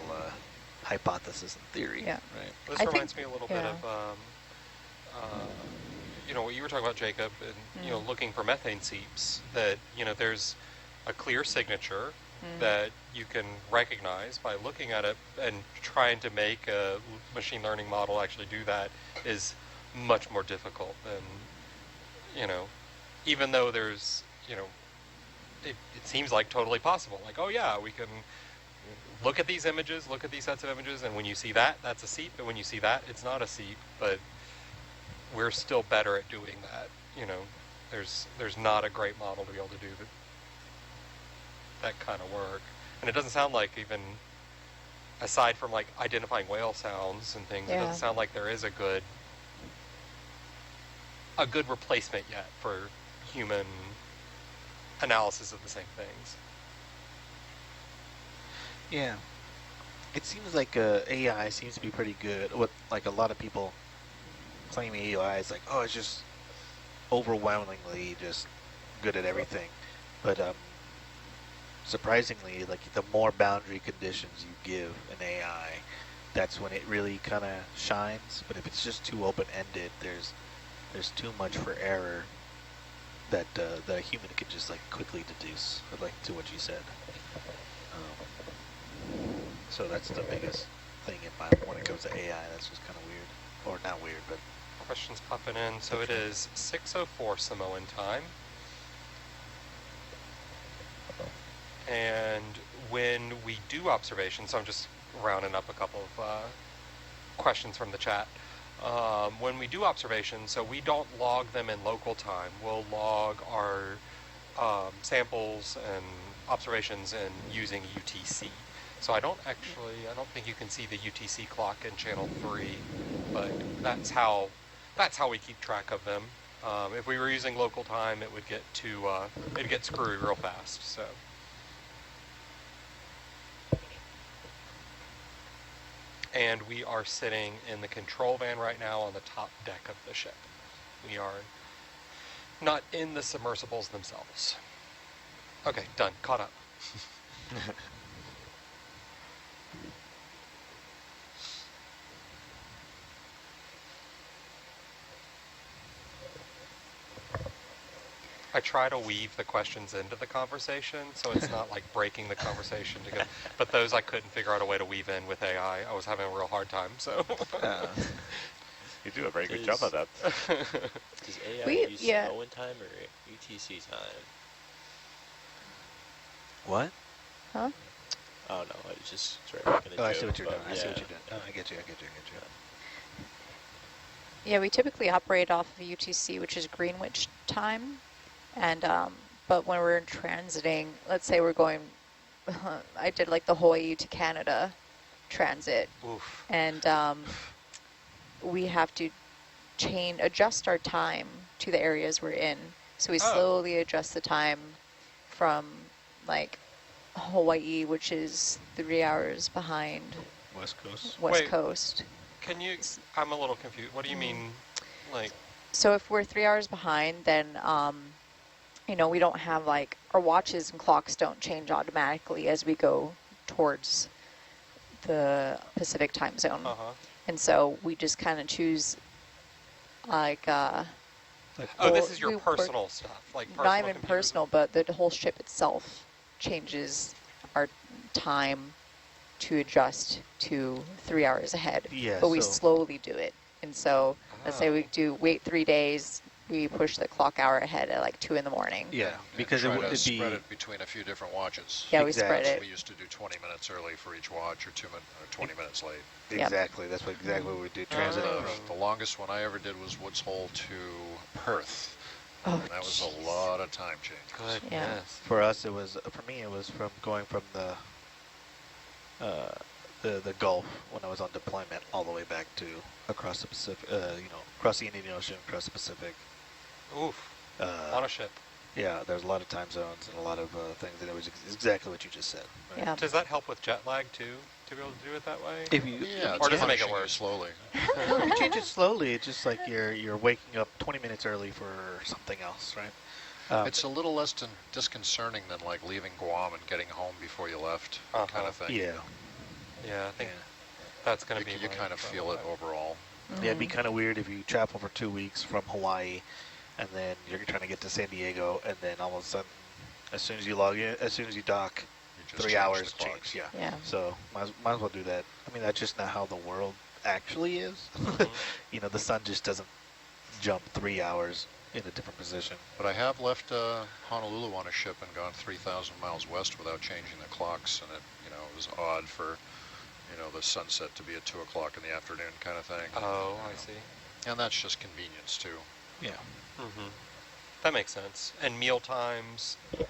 hypothesis and theory.
Yeah.
Right.
This
I
reminds
think-
me a little bit
yeah.
of, what you were talking about, Jacob, and looking for methane seeps. That there's a clear signature that you can recognize by looking at it, and trying to make a machine learning model actually do that is much more difficult than even though there's it seems like totally possible. Like, oh yeah, we can look at these images, look at these sets of images, and when you see that, that's a seep, and when you see that, it's not a seep. But we're still better at doing that. There's not a great model to be able to do that kind of work. And it doesn't sound like, even aside from like identifying whale sounds and things, it doesn't sound like there is a good replacement yet for human analysis of the same things.
Yeah. It seems like AI seems to be pretty good. What, like, a lot of people claim AI is like, oh, it's just overwhelmingly just good at everything. But surprisingly, like, the more boundary conditions you give an AI, that's when it really kind of shines. But if it's just too open-ended, there's too much for error that a human could just like quickly deduce, like to what you said. So that's the biggest thing when it comes to AI. That's just kind of weird, or not weird, but
Questions popping in. So it is 6:04 Samoan time. And when we do observations, so I'm just rounding up a couple of questions from the chat. When we do observations, so we don't log them in local time. We'll log our samples and observations in using UTC. So I don't think you can see the UTC clock in channel 3, but that's how we keep track of them. If we were using local time, it would get screwy real fast. So. And we are sitting in the control van right now on the top deck of the ship. We are not in the submersibles themselves. Okay, done. Caught up. I try to weave the questions into the conversation, so it's not like breaking the conversation together. But those I couldn't figure out a way to weave in with AI. I was having a real hard time, so.
You do a very good job of that.
Does AI use Samoan time or UTC time?
What?
Huh?
Oh no, I was just sort of making a joke.
I see what you're doing. I see
Yeah.
what you're doing. Oh, I get you.
Yeah, we typically operate off of UTC, which is Greenwich time. And but when we're transiting, let's say we're going, I did like the Hawaii to Canada transit.
Oof.
And we have to adjust our time to the areas we're in. So we slowly adjust the time from like Hawaii, which is 3 hours behind
West Coast.
West Coast.
Can you, I'm a little confused. What do you mean, like?
So if we're 3 hours behind, then, we don't have like, our watches and clocks don't change automatically as we go towards the Pacific time zone. And so we just kind of choose like,
this is your personal stuff, like personal
not even
computer.
personal, but the whole ship itself changes our time to adjust to 3 hours ahead.
Yeah,
but we
so-
slowly do it. And so let's say we wait 3 days, we push the clock hour ahead at like 2 in the morning.
Yeah, because
try
it
to
would be
spread it between a few different watches.
Yeah, we spread
Exactly.
it.
We used to do 20 minutes early for each watch, or 20 minutes late.
exactly. That's exactly what we do. Transit.
The longest one I ever did was Woods Hole to Perth.
Oh,
And that was a lot of time changes.
Goodness.
Yeah.
For us, it was me. It was from going from the Gulf when I was on deployment all the way back to across the Pacific. Across the Indian Ocean, across the Pacific.
Oof. On a ship.
Yeah, there's a lot of time zones and a lot of things, and it was exactly what you just said. Right?
Yeah.
Does that help with jet lag too, to be able to do it that way?
If you
Yeah,
Or
it's
does it make it
punishing you
worse?
slowly.
if you change it slowly, it's just like you're waking up 20 minutes early for something else, right?
It's a little less disconcerting than like leaving Guam and getting home before you left, kind of thing.
Yeah.
Yeah, I think that's going to be
You
my
kind of feel it
problem.
overall.
Yeah, it'd be kind of weird if you travel for 2 weeks from Hawaii, and then you're trying to get to San Diego, and then all of a sudden, as soon as you log in, as soon as you dock,
You just
3
change
hours
the clocks.
change. Yeah.
Yeah.
So might as well do that. I mean, that's just not how the world actually is. You know, the sun just doesn't jump 3 hours in a different position.
But I have left Honolulu on a ship and gone 3,000 miles west without changing the clocks, and it, it was odd for, the sunset to be at 2 o'clock in the afternoon kind of thing.
Oh, I see.
And that's just convenience too.
Yeah.
Mm-hmm. That makes sense. And meal times and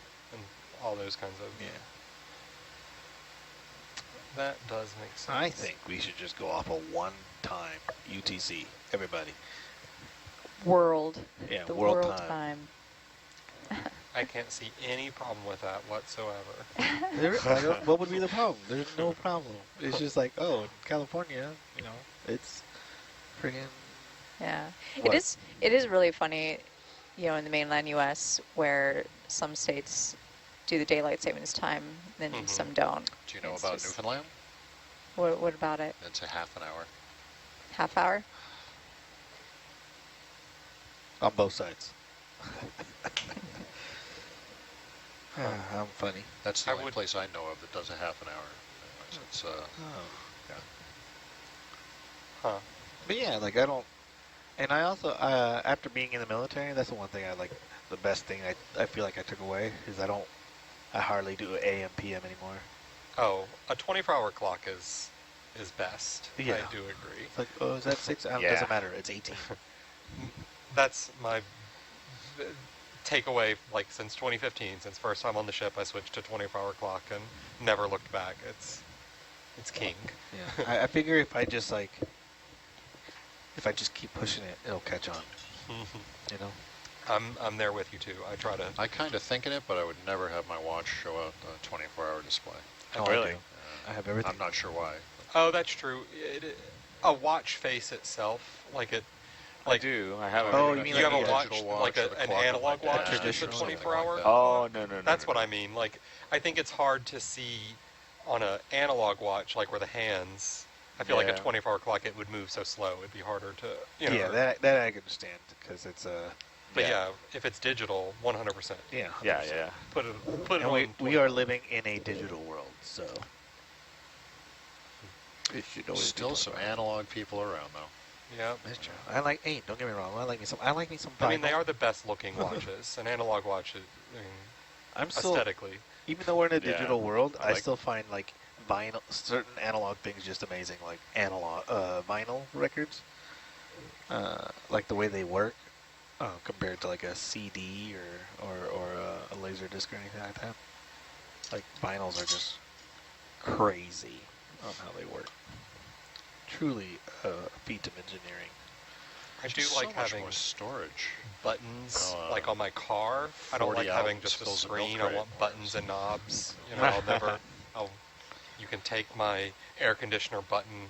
all those kinds of.
Yeah.
That does make sense.
I think we should just go off a one-time UTC, everybody.
World.
Yeah,
The
world
world
time.
I can't see any problem with that whatsoever.
What would be the problem? There's no problem. It's just like, oh, in California, it's freaking.
Yeah.
What?
It is really funny, in the mainland U.S. where some states do the daylight savings time, then some don't.
Do you know
It's
about
just-
Newfoundland?
What about it?
It's a half an hour.
Half hour?
On both sides. I'm funny.
That's the
I
only
would-
place I know of that does a half an hour. Anyways, it's
Huh.
But yeah, like I don't, and I also, after being in the military, that's the one thing I like, the best thing I feel like I took away is I hardly do AM, PM anymore.
Oh, a 24-hour clock is best.
Yeah.
I do agree.
It's like, oh, is that 6? It
Yeah.
doesn't matter, it's 18.
That's my takeaway, like, since 2015. Since first time on the ship, I switched to 24-hour clock and never looked back. It's king.
Yeah. I figure if I just keep pushing it, it'll catch on,
I'm there with you too. I try to.
I kind of think in it, but I would never have my watch show a 24-hour display.
Oh,
Really?
I have everything.
I'm not sure why.
Oh, that's true. A watch face itself, like it.
I do. I have.
Oh,
everything.
you mean
You
like
have a
the
watch,
digital
like
watch or the
an
clock on
analog
my
watch,
dad,
that's a
traditional,
something
24-hour.
like that.
Oh no.
That's what I mean. Like, I think it's hard to see on an analog watch, like where the hands. I feel like a
Yeah.
24-hour clock, it would move so slow. It'd be harder to.
Yeah, that I can understand because it's
But yeah, if it's digital, 100%.
yeah.
Yeah.
Put it
And
on.
we are living in a digital world, so. It should always be
Still some
24 hours.
analog people around though.
Yeah.
That's true. Hey, don't get me wrong. I like me some
I mean, they
vinyl.
are the best looking watches. An analog watch,
I'm still,
aesthetically.
even though we're in a
Yeah,
digital world,
I
I
like-
still find like vinyl, certain analog things just amazing, like vinyl records, like the way they work, compared to like a CD or a laser disc or anything like that. Like vinyls are just crazy on how they work. Truly a feat of engineering.
I do
Just
like
so much
having
more storage.
buttons,
Oh,
like on my car. I don't
40
like having
albums
just a
fills a milk
screen. I
crate.
want buttons and knobs. You can take my air conditioner button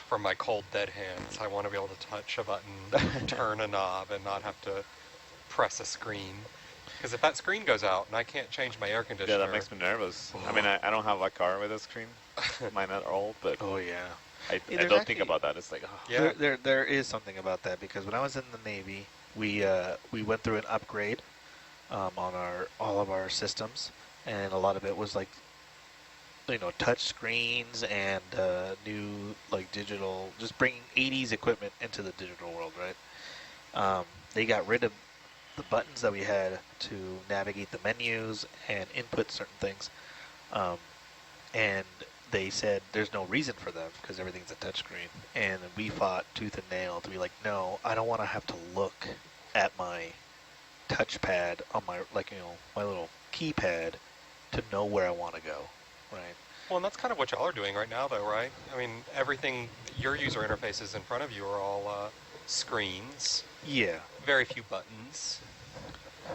from my cold dead hands. I want to be able to touch a button, turn a knob, and not have to press a screen. Because if that screen goes out and I can't change my air conditioner,
Yeah, that makes me nervous. I mean, I don't have a car with a screen. Mine at all, but
Oh yeah.
I
there's
don't think
actually-
about that. It's like, oh.
yeah,
There is something about that because when I was in the Navy, we went through an upgrade on all of our systems, and a lot of it was like touch screens and new like digital, just bringing 80s equipment into the digital world, right? They got rid of the buttons that we had to navigate the menus and input certain things, and they said there's no reason for them because everything's a touchscreen. And we fought tooth and nail to be like, no, I don't want to have to look at my touchpad on my my little keypad to know where I want to go, right?
well, and that's kind of what y'all are doing right now, though, right? I mean, everything, your user interfaces in front of you are all screens,
Yeah.
very few buttons,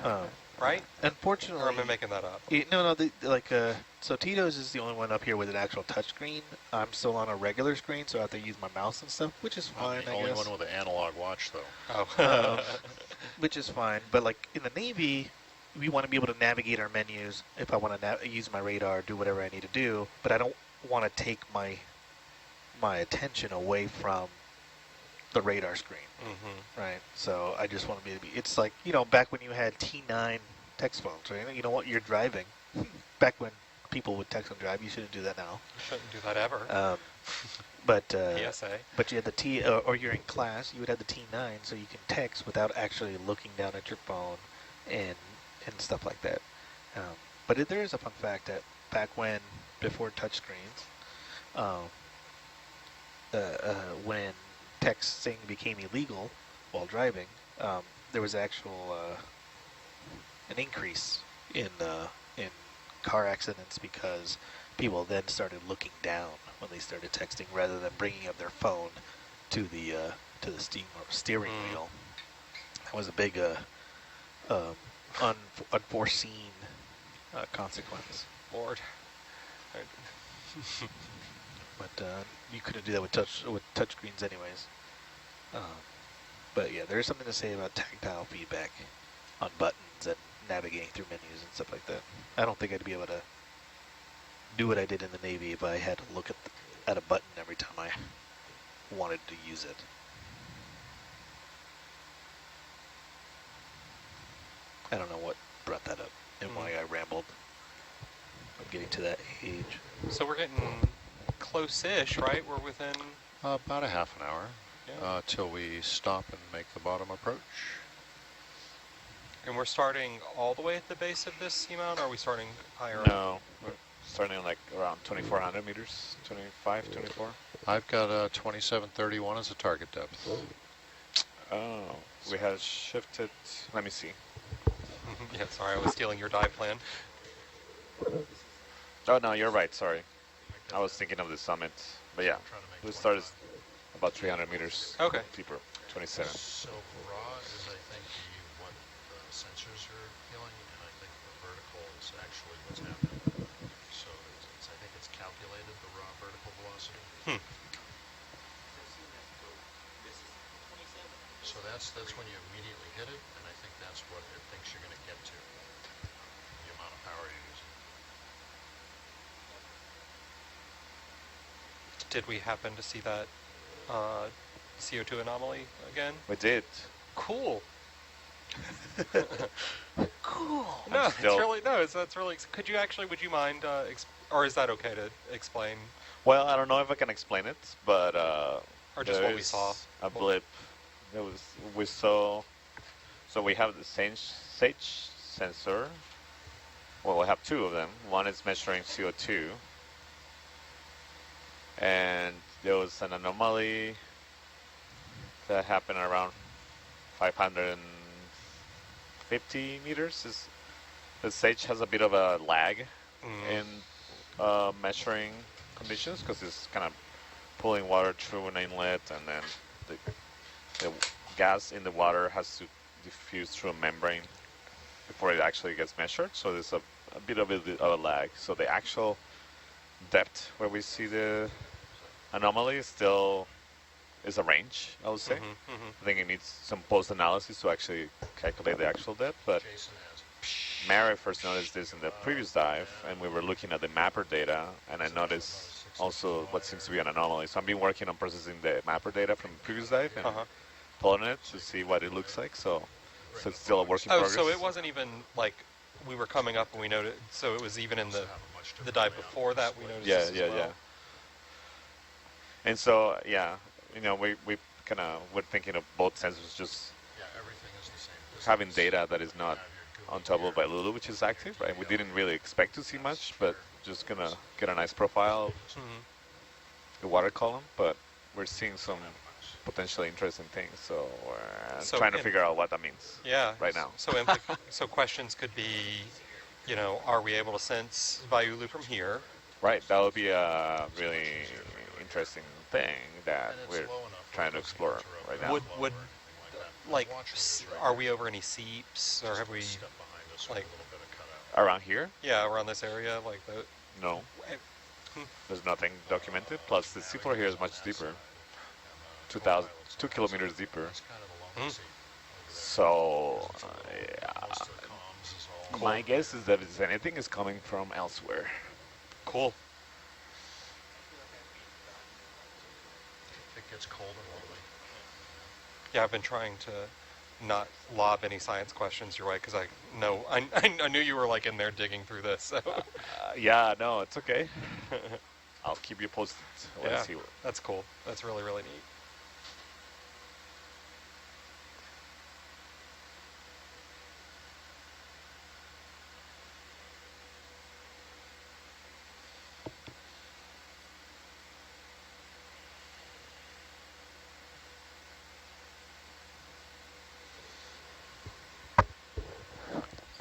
Um,
right?
unfortunately,
Or am I making that up?
So Tito's is the only one up here with an actual touchscreen. I'm still on a regular screen, so I have to use my mouse and stuff, which is
I'm
fine,
the
I
only
guess.
one with an analog watch though.
Oh.
Which is fine, but like in the Navy, we want to be able to navigate our menus. If I want to use my radar, do whatever I need to do, but I don't want to take my attention away from the radar screen,
Mm-hmm.
right? So I just want to be. It's like, you know, back when you had T9 text phones, right? You know what? You're driving. Back when people would text and drive, you shouldn't do that now.
Shouldn't do that ever.
But
PSA.
but you had the T, or you're in class, you would have the T9, so you can text without actually looking down at your phone and stuff like that. But there is a fun fact that back when, before touchscreens, when texting became illegal while driving, there was actual an increase in car accidents because people then started looking down when they started texting rather than bringing up their phone to the steering wheel. That was a big unforeseen consequence.
Lord.
But you couldn't do that with touchscreens anyways. But yeah, there's something to say about tactile feedback on buttons and navigating through menus and stuff like that. I don't think I'd be able to do what I did in the Navy if I had to look at a button every time I wanted to use it. I don't know what brought that up and why I rambled. I'm getting to that age.
So we're getting close-ish, right? We're within...
About a half an hour
Yeah.
till we stop and make the bottom approach.
And we're starting all the way at the base of this seamount, or are we starting higher up?
No, we're starting like around 2,400 meters, 25, 24.
I've got 2731 as a target depth.
Oh, we have shifted. Let me see.
Yeah, sorry, I was stealing your dive plan.
Oh no, you're right. Sorry, I was thinking of the summit. But yeah, we started about 300 meters
Okay.
deeper, 27.
So raw is, I think, what the sensors are feeling, and I think the vertical is actually what's happening. So I think it's calculated, the raw vertical velocity. So that's when you immediately hit it, and I think that's what it thinks you're going to get to, the amount of power you're using.
Did we happen to see that CO2 anomaly again?
We did.
Cool.
Cool.
No,
still-
it's really that's really. Could you actually? Would you mind? Or is that okay to explain?
Well, I don't know if I can explain it, but
Or just what we
there's
saw.
a blip. We saw. So we have the Sage sensor. Well, we have two of them. One is measuring CO2, and there was an anomaly that happened around 550 meters. The Sage has a bit of a lag in measuring conditions because it's kind of pulling water through an inlet, and then the gas in the water has to diffuse through a membrane before it actually gets measured. So there's a bit of a lag. So the actual depth where we see the anomaly still is a range, I would say. I think it needs some post-analysis to actually calculate the actual depth, but Mary first noticed this in the previous dive, and we were looking at the mapper data, and I noticed also what seems to be an anomaly. So I've been working on processing the mapper data from the previous dive and pulling it to see what it looks like. So it's still a work in progress.
So it wasn't even like we were coming up and we noticed. So it was even in the dive before that we noticed. This as well.
And so we kind of were thinking of both sensors just having data that is not on top of Lulu, which is active, right? We didn't really expect to see much, but just gonna get a nice profile of the water column. But we're seeing some potentially interesting things, so we're trying to figure out what that means. Right now.
So questions could be, are we able to sense Waiulu from here?
Right. That would be a really interesting thing that we're trying to explore right now.
Would are we over any seeps, or have we
around here?
Yeah, around this area, like the.
No. There's nothing documented. Plus, the seafloor here is much deeper. 2 kilometers deeper. So, my guess is that if anything is coming from elsewhere.
Cool.
It gets cold and
Yeah, I've been trying to not lob any science questions your way because I knew you were like in there digging through this. So.
Yeah, no, it's okay. I'll keep you posted when I
Yeah,
see what.
that's cool. That's really, really neat.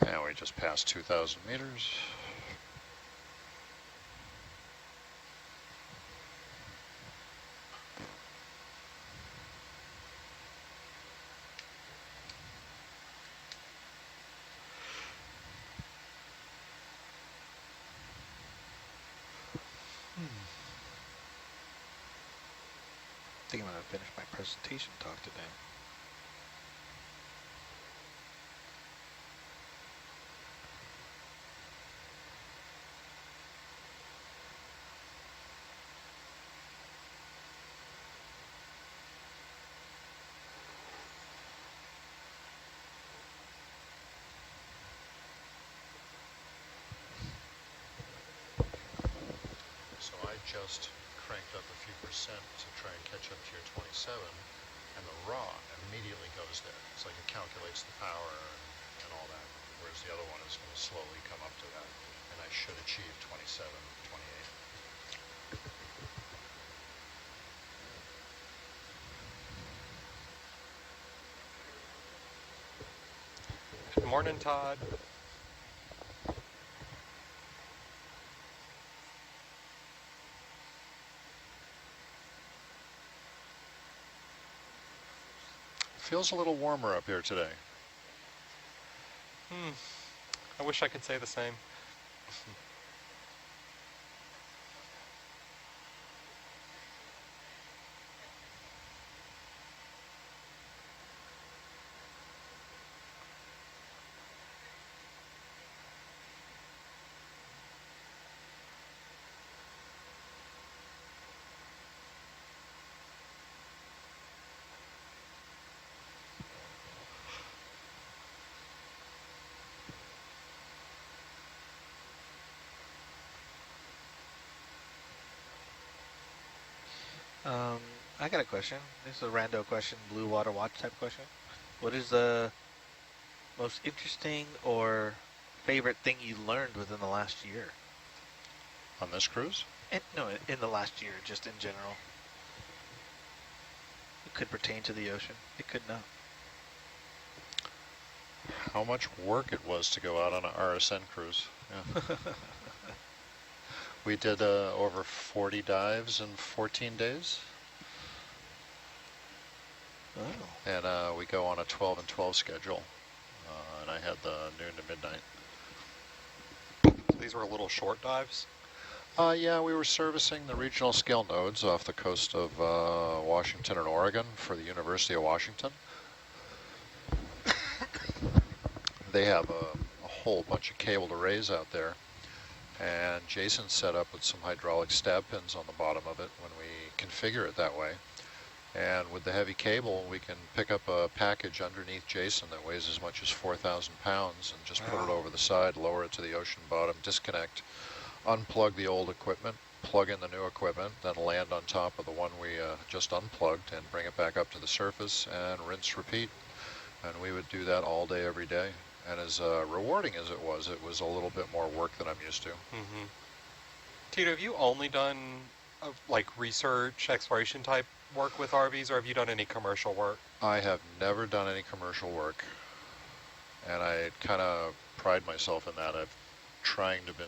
And we just passed 2,000 meters.
I think I'm going to finish my presentation talk today.
So I just cranked up a few percent to try and catch up to your 27, and the raw immediately goes there. It's like it calculates the power and all that, whereas the other one is going to slowly come up to that, and I should achieve 27, 28.
Good morning, Todd.
Feels a little warmer up here today.
I wish I could say the same.
I got a question. This is a rando question, blue water watch type question. What is the most interesting or favorite thing you learned within the last year?
On this cruise?
No, in the last year, just in general. It could pertain to the ocean. It could not.
How much work it was to go out on an RSN cruise. Yeah. We did over 40 dives in 14 days.
Oh.
And we go on a 12 and 12 schedule. And I had the noon to midnight.
So these were little short dives?
Yeah, we were servicing the regional scale nodes off the coast of Washington and Oregon for the University of Washington. They have a whole bunch of cabled arrays out there. And Jason set up with some hydraulic stab pins on the bottom of it when we configure it that way. And with the heavy cable, we can pick up a package underneath Jason that weighs as much as 4,000 pounds and just put it over the side, lower it to the ocean bottom, disconnect, unplug the old equipment, plug in the new equipment, then land on top of the one we just unplugged and bring it back up to the surface and rinse, repeat. And we would do that all day, every day. And as rewarding as it was a little bit more work than I'm used to.
Mm-hmm. Tito, have you only done like research, exploration type work with RVs, or have you done any commercial work?
I have never done any commercial work, and I kind of pride myself in that. I've trying to been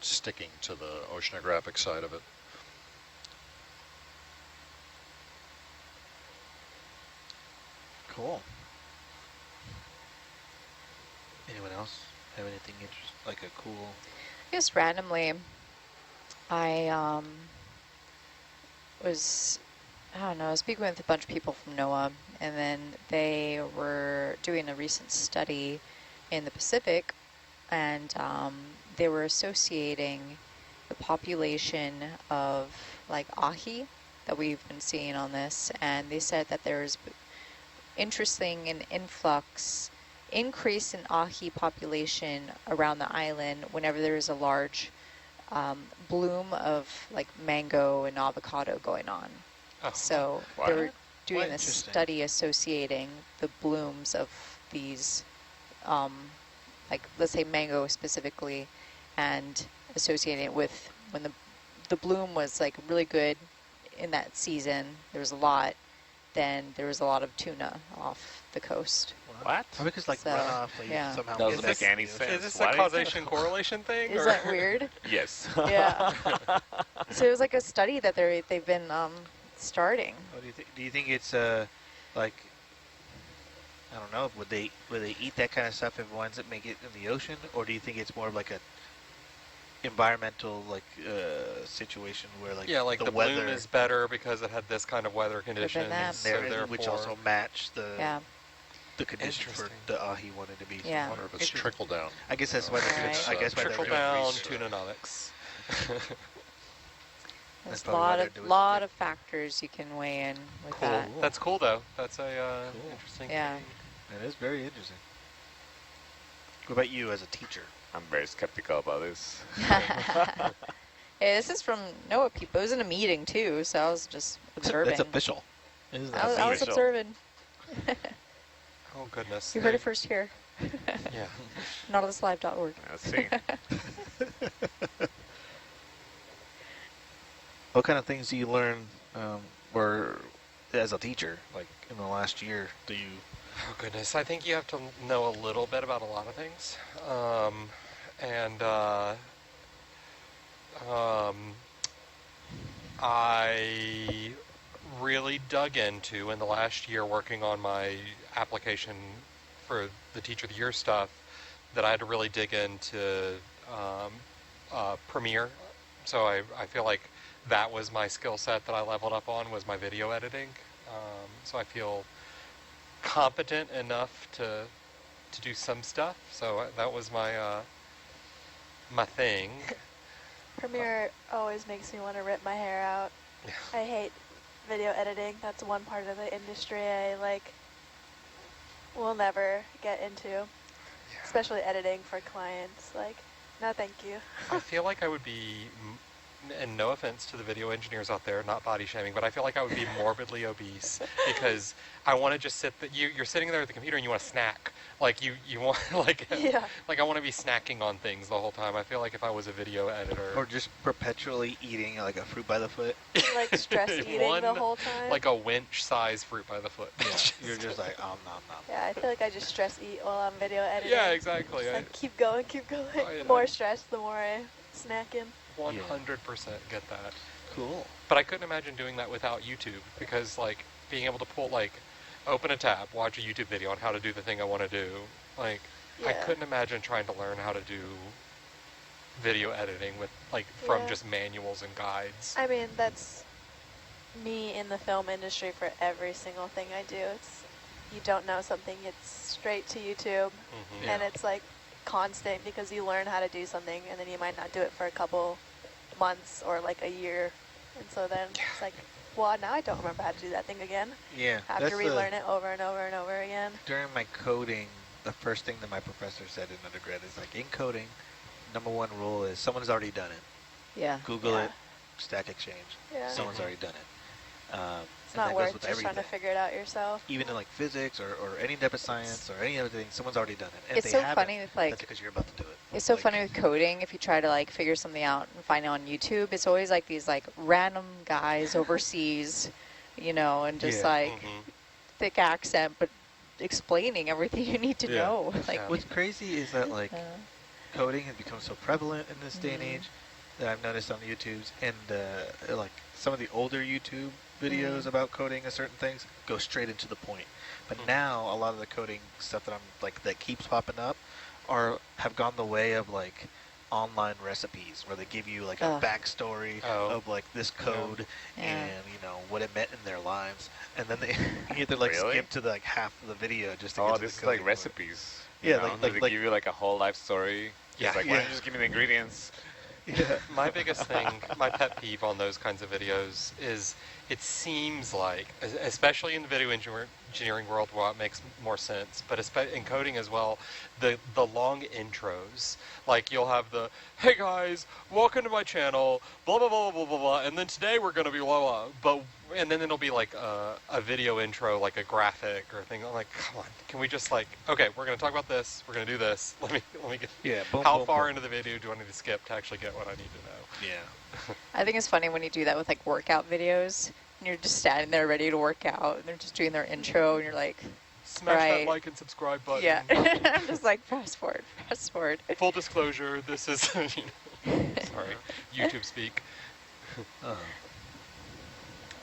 sticking to the oceanographic side of it.
Cool. Anyone else have anything interesting, like a cool?
Just randomly, I I don't know, speaking with a bunch of people from NOAA, and then they were doing a recent study in the Pacific, and they were associating the population of like ahi that we've been seeing on this, and they said that there's interesting and increase in ahi population around the island whenever there is a large bloom of like mango and avocado going on.
Oh.
So
Wow.
they were doing
Quite
this
interesting.
study associating the blooms of these, like let's say mango specifically, and associating it with when the bloom was like really good in that season. There was a lot. Then there was a lot of tuna off the coast.
What?
Probably because like
So,
runoff, like,
yeah.
somehow
Doesn't
gets
make
into
any
the ocean.
sense.
Is this
Why?
a causation correlation thing?
Is
or-
that weird?
Yes.
Yeah. So it was like a study that they've been starting.
Oh, do you think it's like, I don't know, would they eat that kind of stuff if it winds up make it in the ocean, or do you think it's more of like a environmental like situation where like
Yeah, like the
weather
bloom is better because it had this kind of weather conditions.
that.
So
there, which
therefore-
also match the
Yeah.
conditions for
Interesting.
the ahi wanted to be.
Yeah.
I wonder if it's trickle down.
I guess that's why they're
Right.
I guess why they're
trickle
doing
down
research.
tunanomics.
There's a
probably why
lot
they're
of
doing
lot
something.
of factors you can weigh in with
Cool.
that.
That's cool though. That's a
Cool.
interesting.
Yeah.
thing.
It is very interesting. What about you as a teacher?
I'm very skeptical about this.
Hey, this is from NOAA people. It was in a meeting too, so I was just observing.
That's official. Isn't
I was
official.
observing.
Oh goodness.
You heard it first here.
Yeah.
Nautiluslive.org.
Let's see.
What kind of things do you learn, or as a teacher, like in the last year? Do you?
Oh goodness, I think you have to know a little bit about a lot of things, I really dug into in the last year working on my application for the Teacher of the Year stuff that I had to really dig into Premiere. So I feel like that was my skill set that I leveled up on, was my video editing. So I feel competent enough to do some stuff. So that was my my thing.
Premiere always makes me want to rip my hair out. I hate video editing. That's one part of the industry I will never get into. Especially editing for clients. Like, no thank you.
I feel like I would be, and no offense to the video engineers out there, not body shaming, but I feel like I would be morbidly obese because I want to just sit. You're sitting there at the computer and you want to snack. Like you want like
Yeah.
like I want to be snacking on things the whole time. I feel like if I was a video editor,
Or just perpetually eating like a fruit by the foot?
Like stress eating the whole time.
like a winch-sized fruit by the foot.
Yeah. You're just like, nom nom.
Yeah, I feel like I just stress eat while I'm video editing.
Yeah, exactly.
Just,
I
like, keep going, keep going.
I-
The more stress, the more I snack in.
100% get that.
Cool.
But I couldn't imagine doing that without YouTube because, like, being able to pull, like, open a tab, watch a YouTube video on how to do the thing I want to do. Like, I
Yeah.
couldn't imagine trying to learn how to do video editing with, like, from
Yeah.
just manuals and guides.
I mean, that's me in the film industry for every single thing I do. It's, you don't know something, it's straight to YouTube,
Mhm.
and it's like constant because you learn how to do something and then you might not do it for a couple months or like a year, and so then it's like, well, now I don't remember how to do that thing again.
Yeah.
I have to relearn it over and over and over again.
During my coding, the first thing that my professor said in undergrad is like, in coding, #1 rule is someone's already done it.
Yeah.
Google
Yeah.
it, Stack Exchange.
Yeah.
Someone's already done it.
It's
and
not
that goes
worth
with
just trying to
everything.
figure it out yourself.
Even in like physics or any type of science or any other thing, someone's already done it. And
It's
if they
so
haven't,
funny with, like-
that's because you're about to do it.
It's so
Like,
funny with coding. If you try to like figure something out and find it on YouTube, it's always like these like random guys overseas, you know, and just
Yeah.
like
Mhm.
thick accent, but explaining everything you need to
Yeah.
know. Like,
Yeah.
What's crazy is that like
uh,
coding has become so prevalent in this day and
Mhm.
age that I've noticed on the YouTubes, and like some of the older YouTube videos
Mhm.
about coding and certain things go straight into the point. But
Mhm.
now a lot of the coding stuff that I'm like that keeps popping up have gone the way of like online recipes where they give you like a
Ugh.
backstory
Oh.
of like this code
Yeah.
and you know what it meant in their lives, and then they you have to like
Really?
skip to like half of the video just to
Oh,
get to
this
the
is like
coding part.
recipes.
Yeah,
You know?
like-
They
like-
give you like a whole life story.
Yeah.
It's like, why don't you just give me the ingredients?
Yeah.
My biggest thing, my pet peeve on those kinds of videos is it seems like, especially in the video engineering world where it makes more sense, but in coding as well, the long intros. Like you'll have the, hey guys, welcome to my channel, blah, blah, blah, blah, blah, blah, and then today we're going to be blah, blah, and then it'll be like a video intro, like a graphic or thing. I'm like, come on, can we just like, okay, we're going to talk about this, we're going to do this, let me get,
Boom,
how
boom,
far
boom.
into the video do I need to skip to actually get what I need to know?
Yeah.
I think it's funny when you do that with like workout videos and you're just standing there ready to work out and they're just doing their intro and you're like,
Smash that
right.
like and subscribe button.
Yeah. I'm just like, press forward, press forward.
Full disclosure, this is, sorry, YouTube speak.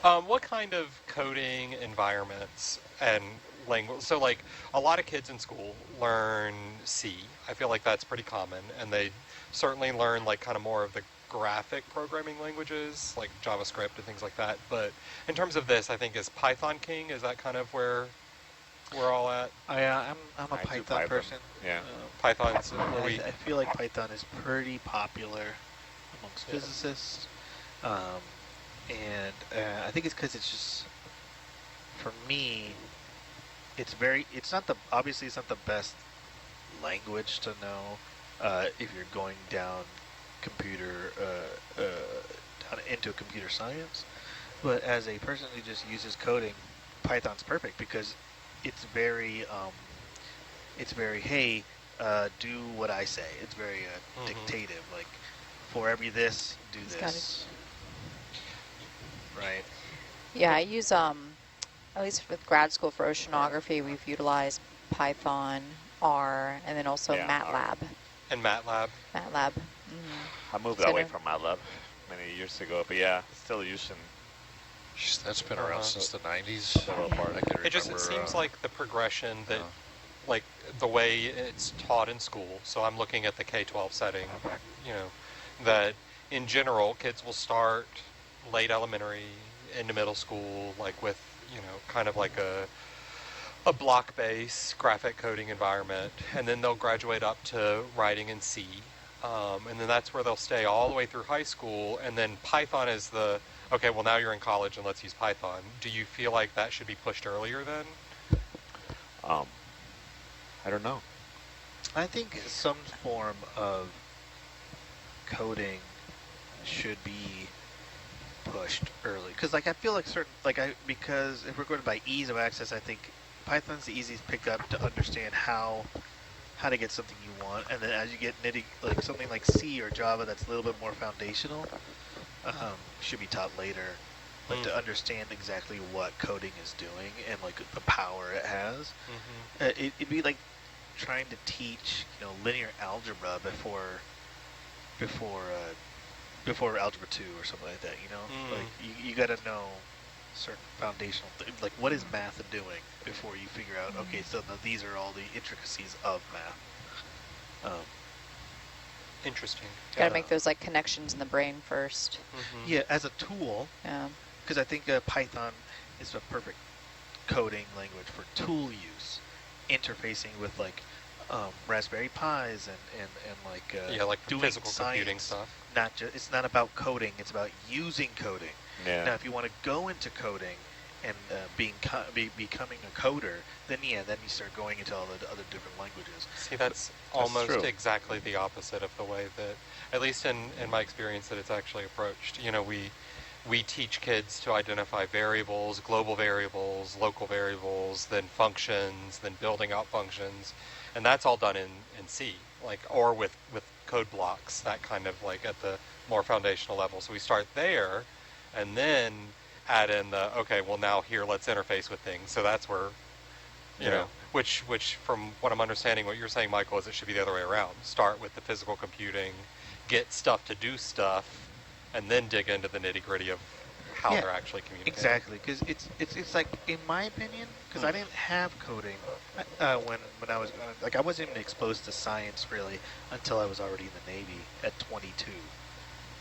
What kind of coding environments and language? So like a lot of kids in school learn C. I feel like that's pretty common, and they certainly learn like kind of more of the graphic programming languages like JavaScript and things like that. But in terms of this, I think is Python king. Is that kind of where we're all at?
I'm a
I do
Python person.
Yeah.
Python's where we.
I feel like Python is pretty popular amongst physicists, and I think it's because it's just, for me, it's not the best language to know if you're going down down into computer science, but as a person who just uses coding, Python's perfect because it's very hey, do what I say. It's very dictative, like for every this, do this. Right.
Yeah, I use, at least with grad school for oceanography, we've utilized Python, R, and then also MATLAB.
And MATLAB.
MATLAB.
I moved away from MATLAB many years ago, but yeah, still using.
That's been around since the 90s.
Several parts.
It seems like the progression that, like the way it's taught in school. So I'm looking at the K-12 setting, that in general kids will start late elementary into middle school, like with kind of like a block-based graphic coding environment, and then they'll graduate up to writing in C, and then that's where they'll stay all the way through high school, and then Python is the, okay, well now you're in college and let's use Python. Do you feel like that should be pushed earlier then?
I don't know.
I think some form of coding should be pushed early, because like I feel like because if we're going by ease of access, I think Python's the easiest picked up to understand how to get something you want, and then as you get like something like C or Java that's a little bit more foundational, should be taught later, like to understand exactly what coding is doing and like the power it has. It'd be like trying to teach linear algebra before algebra 2 or something like that. Like you got to know certain foundational things, like what is math doing before you figure out, okay, so these are all the intricacies of math.
Interesting.
Got to make those like connections in the brain first.
Yeah, as a tool.
Yeah.
Because I think Python is a perfect coding language for tool use, interfacing with like Raspberry Pis and like doing
physical
science.
Computing stuff.
It's not about coding; it's about using coding.
Yeah.
Now, if you want to go into coding and becoming a coder, then you start going into all the other different languages.
See, that's almost exactly the opposite of the way that, at least in my experience, that it's actually approached. We teach kids to identify variables, global variables, local variables, then functions, then building out functions, and that's all done in C, or with code blocks, that kind of like at the more foundational level. So we start there, and then add in the, okay, well now here let's interface with things. So that's where, which from what I'm understanding, what you're saying, Michael, is it should be the other way around. Start with the physical computing, get stuff to do stuff, and then dig into the nitty gritty of how they're actually communicating.
Exactly, because it's like, in my opinion, because I didn't have coding when I was I wasn't even exposed to science really until I was already in the Navy at 22.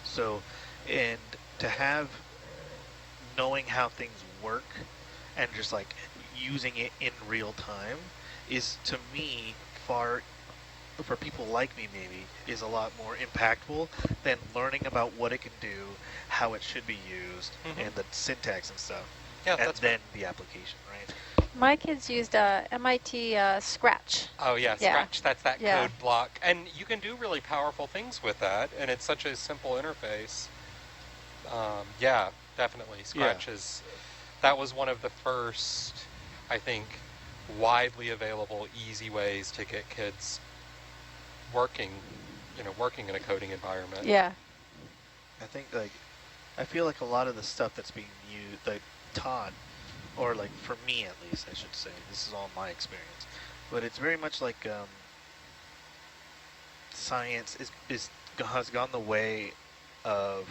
So, and to have knowing how things work and just like using it in real time is to me far for people like me maybe, is a lot more impactful than learning about what it can do, how it should be used, and the syntax and stuff.
Yeah,
and
that's
then the application, right?
My kids used MIT Scratch.
Oh yeah,
Yeah.
Scratch, that's that
Yeah.
code block. And you can do really powerful things with that, and it's such a simple interface. Yeah, definitely. Scratch is, that was one of the first, I think, widely available, easy ways to get kids working in a coding environment.
Yeah.
I think I feel like a lot of the stuff that's being used, like taught, or like for me at least, I should say, this is all my experience, but it's very much like science has gone the way of.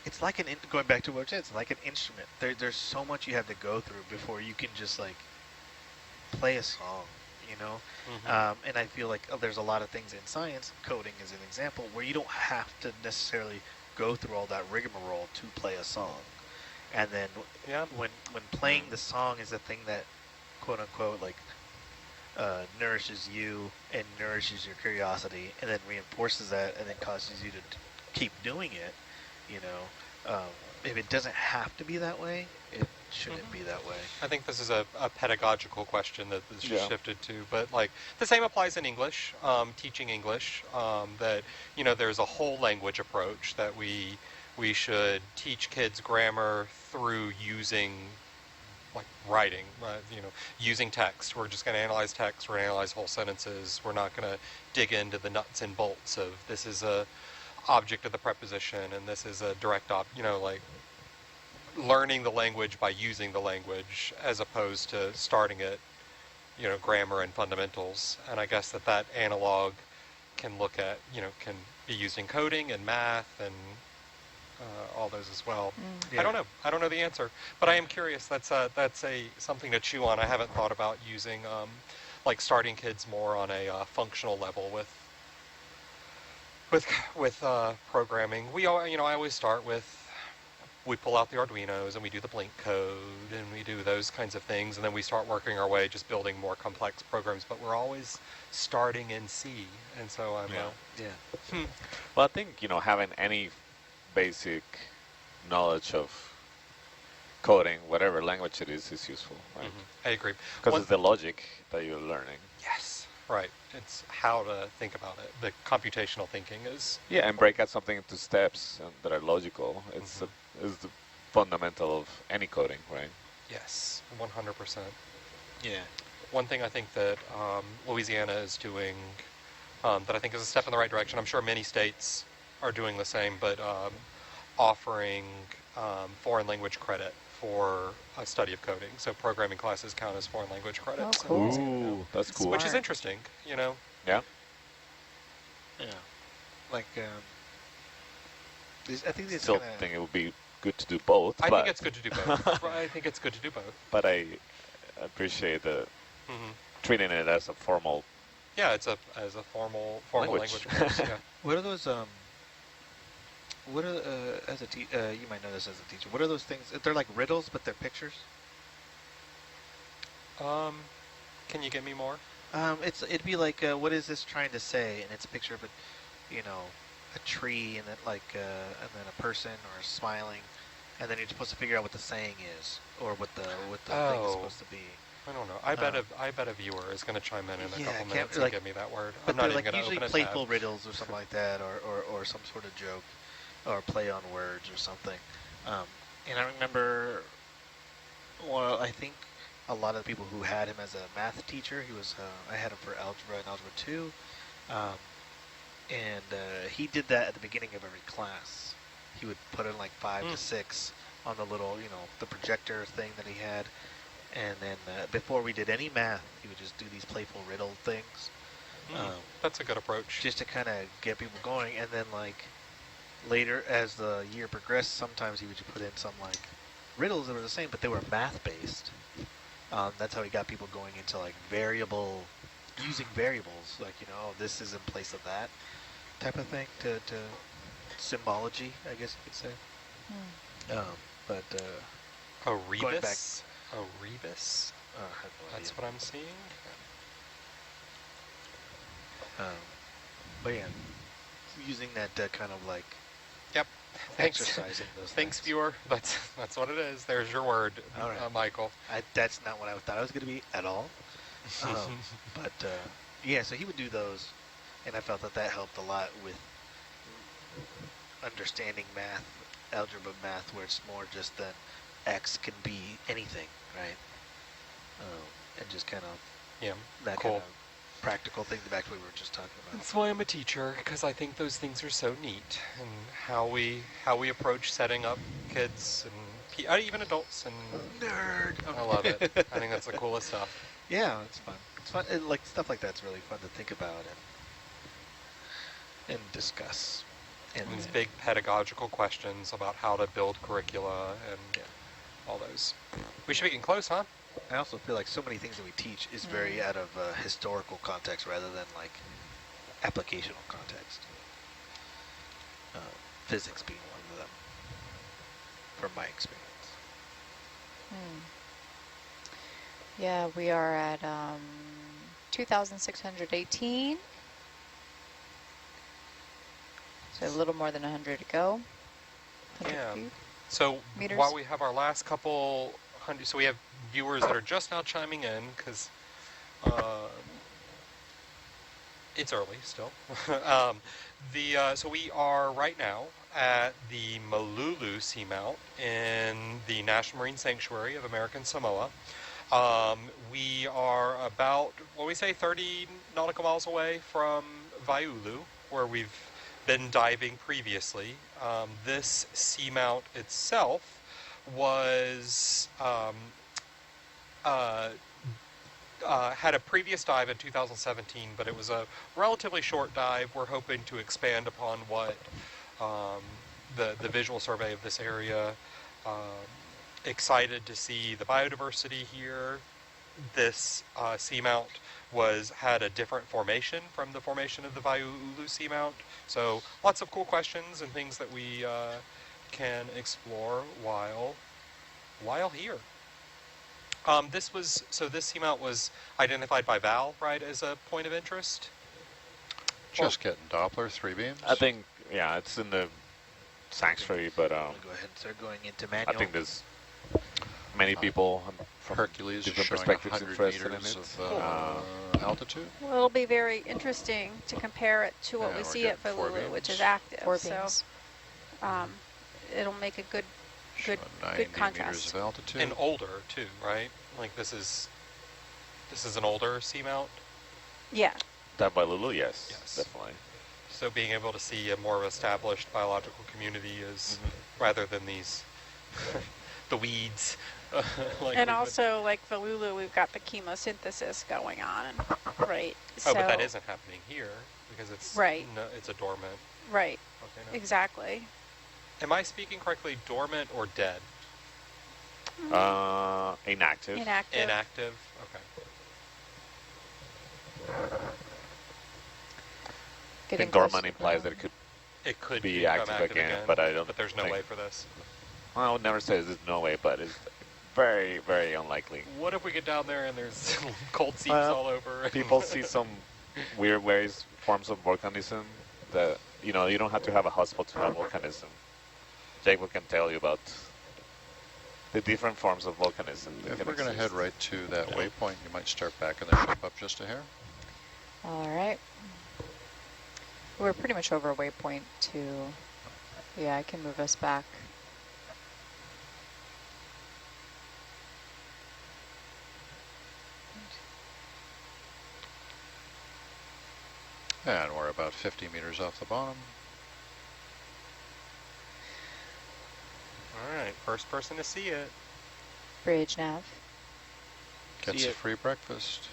It's like going back to what you said, it's like an instrument. There's so much you have to go through before you can just like play a song, you know. And I feel like there's a lot of things in science, coding is an example, where you don't have to necessarily go through all that rigmarole to play a song. And then when playing the song is the thing that, quote unquote, like nourishes you and nourishes your curiosity, and then reinforces that, and then causes you to keep doing it. You know, if it doesn't have to be that way, it shouldn't be that way.
I think this is a pedagogical question that this is shifted to, but like the same applies in English, teaching English, that, you know, there's a whole language approach that we should teach kids grammar through using like writing, you know, using text. We're just going to analyze text, we're going to analyze whole sentences, we're not going to dig into the nuts and bolts of this is a object of the preposition and this is a direct you know, like learning the language by using the language as opposed to starting at, you know, grammar and fundamentals. And I guess that analog can look at, you know, can be used in coding and math and all those as well. I don't know the answer, but I am curious. That's something to chew on. I haven't thought about using like starting kids more on a functional level with programming. We all, you know, I always start with, we pull out the Arduinos and we do the blink code and we do those kinds of things, and then we start working our way just building more complex programs, but we're always starting in C, and so I'm
Well, I think, you know, having any basic knowledge of coding, whatever language it is useful, right?
I agree.
Because it's the logic that you're learning.
Yes, right. It's how to think about it. The computational thinking is...
Yeah, and break out something into steps that are logical. It's is the fundamental of any coding, right?
Yes, 100%.
Yeah.
One thing I think that Louisiana is doing that I think is a step in the right direction, I'm sure many states are doing the same, but offering foreign language credit for a study of coding. So programming classes count as foreign language credits.
Oh, cool.
Ooh, that's cool.
Which is interesting, you know?
Yeah.
Yeah. Like, I think this
still think it would be good to do both.
I think it's good to do both. I think it's good to do both.
But I appreciate the treating it as a formal.
Yeah, it's as a formal language course. Yeah.
What are those? What are as a you might know this as a teacher. What are those things? They're like riddles, but they're pictures.
Can you give me more?
It'd be like what is this trying to say? And it's a picture of a tree, and then and then a person or smiling, and then you're supposed to figure out what the saying is, or what the thing is supposed to be.
I don't know. I bet a viewer is going to chime in a couple minutes and give me that word.
But
I'm not
they're
even
like
going to open
usually
a
playful
tab.
riddles or something like that, or some sort of joke, or play on words or something. And I remember, well, I think a lot of the people who had him as a math teacher, I had him for algebra and algebra 2, and he did that at the beginning of every class. He would put in like 5 to 6 on the little, the projector thing that he had. And then before we did any math, he would just do these playful riddle things.
That's a good approach.
Just to kind of get people going. And then like later, as the year progressed, sometimes he would just put in some like riddles that were the same, but they were math-based. That's how he got people going into like using variables, like, this is in place of that type of thing, to symbology, I guess you could say.
A
going back,
rebus? A rebus? That's what I'm seeing.
But yeah, using that kind of like
Yep. Thanks.
exercising those
Thanks,
things.
viewer. That's what it is. There's your word,
All right.
Michael.
That's not what I thought I was going to be at all. But yeah, so he would do those, and I felt that helped a lot with understanding math, algebra math, where it's more just that X can be anything, right? And just kind of that
cool.
kind of practical thing, back to what we were just talking about.
That's why I'm a teacher, because I think those things are so neat, and how we approach setting up kids and even adults. And
nerd.
I love it. I think that's the coolest stuff.
Yeah, it's fun. It's fun. Like stuff like that's really fun to think about and discuss.
And these big pedagogical questions about how to build curricula and all those. We should be getting close, huh?
I also feel like so many things that we teach is very out of historical context rather than like applicational context. Physics being one of them, from my experience.
Yeah, we are at 2,618. So a little more than 100 to go. 100 feet.
So
Meters.
while we have our last couple hundred, so we have viewers that are just now chiming in because it's early still. So we are right now at the Malulu Seamount in the National Marine Sanctuary of American Samoa. We are about, 30 nautical miles away from Vaiulu, where we've been diving previously. This seamount itself was had a previous dive in 2017, but it was a relatively short dive. We're hoping to expand upon what the visual survey of this area. Excited to see the biodiversity here. This seamount had a different formation from the formation of the Vaiulu Seamount. So lots of cool questions and things that we can explore while here. This seamount was identified by Val, right, as a point of interest?
Just getting Doppler 3 beams.
I think, yeah, it's in the sanctuary, but
We'll go ahead and start going into manual.
I think there's many people from
Hercules is
different
showing
perspectives
100
interested in
meters
it.
of altitude.
Well, it'll be very interesting to compare it to what
Yeah,
we
we're
see at
getting 4
Vaiulu, which
beams.
is active.
4
So
beams.
it'll make a good
Showing 90 meters
contrast.
of altitude.
And older too, right? Like this is an older seamount.
Yeah.
That by Lulu, yes,
Yes.
definitely.
So being able to see a more established biological community is rather than these the weeds.
And also, like Vaiulu, we've got the chemosynthesis going on, right?
Oh, but that isn't happening here because it's
Right.
No, it's a dormant.
Right.
Okay, no.
Exactly.
Am I speaking correctly? Dormant or dead?
Inactive.
Inactive.
Inactive. Okay.
I think
close
dormant
to
implies
ground.
that it could
It could
be
become
active again, but I don't
But there's no
think-
way for this.
Well, I would never say there's no way, but it's very, very unlikely.
What if we get down there and there's cold seeps
Well,
all over?
People see some weird forms of volcanism that, you don't have to have a hotspot to have volcanism. Jacob can tell you about the different forms of volcanism. that
If
can
we're going to
exist.
head right to that waypoint, you might start backing the ship up just a hair.
All right. We're pretty much over waypoint 2. Yeah, I can move us back.
And we're about 50 meters off the bottom.
All right, first person to see it.
Bridge nav.
Gets
See
a
it.
free breakfast.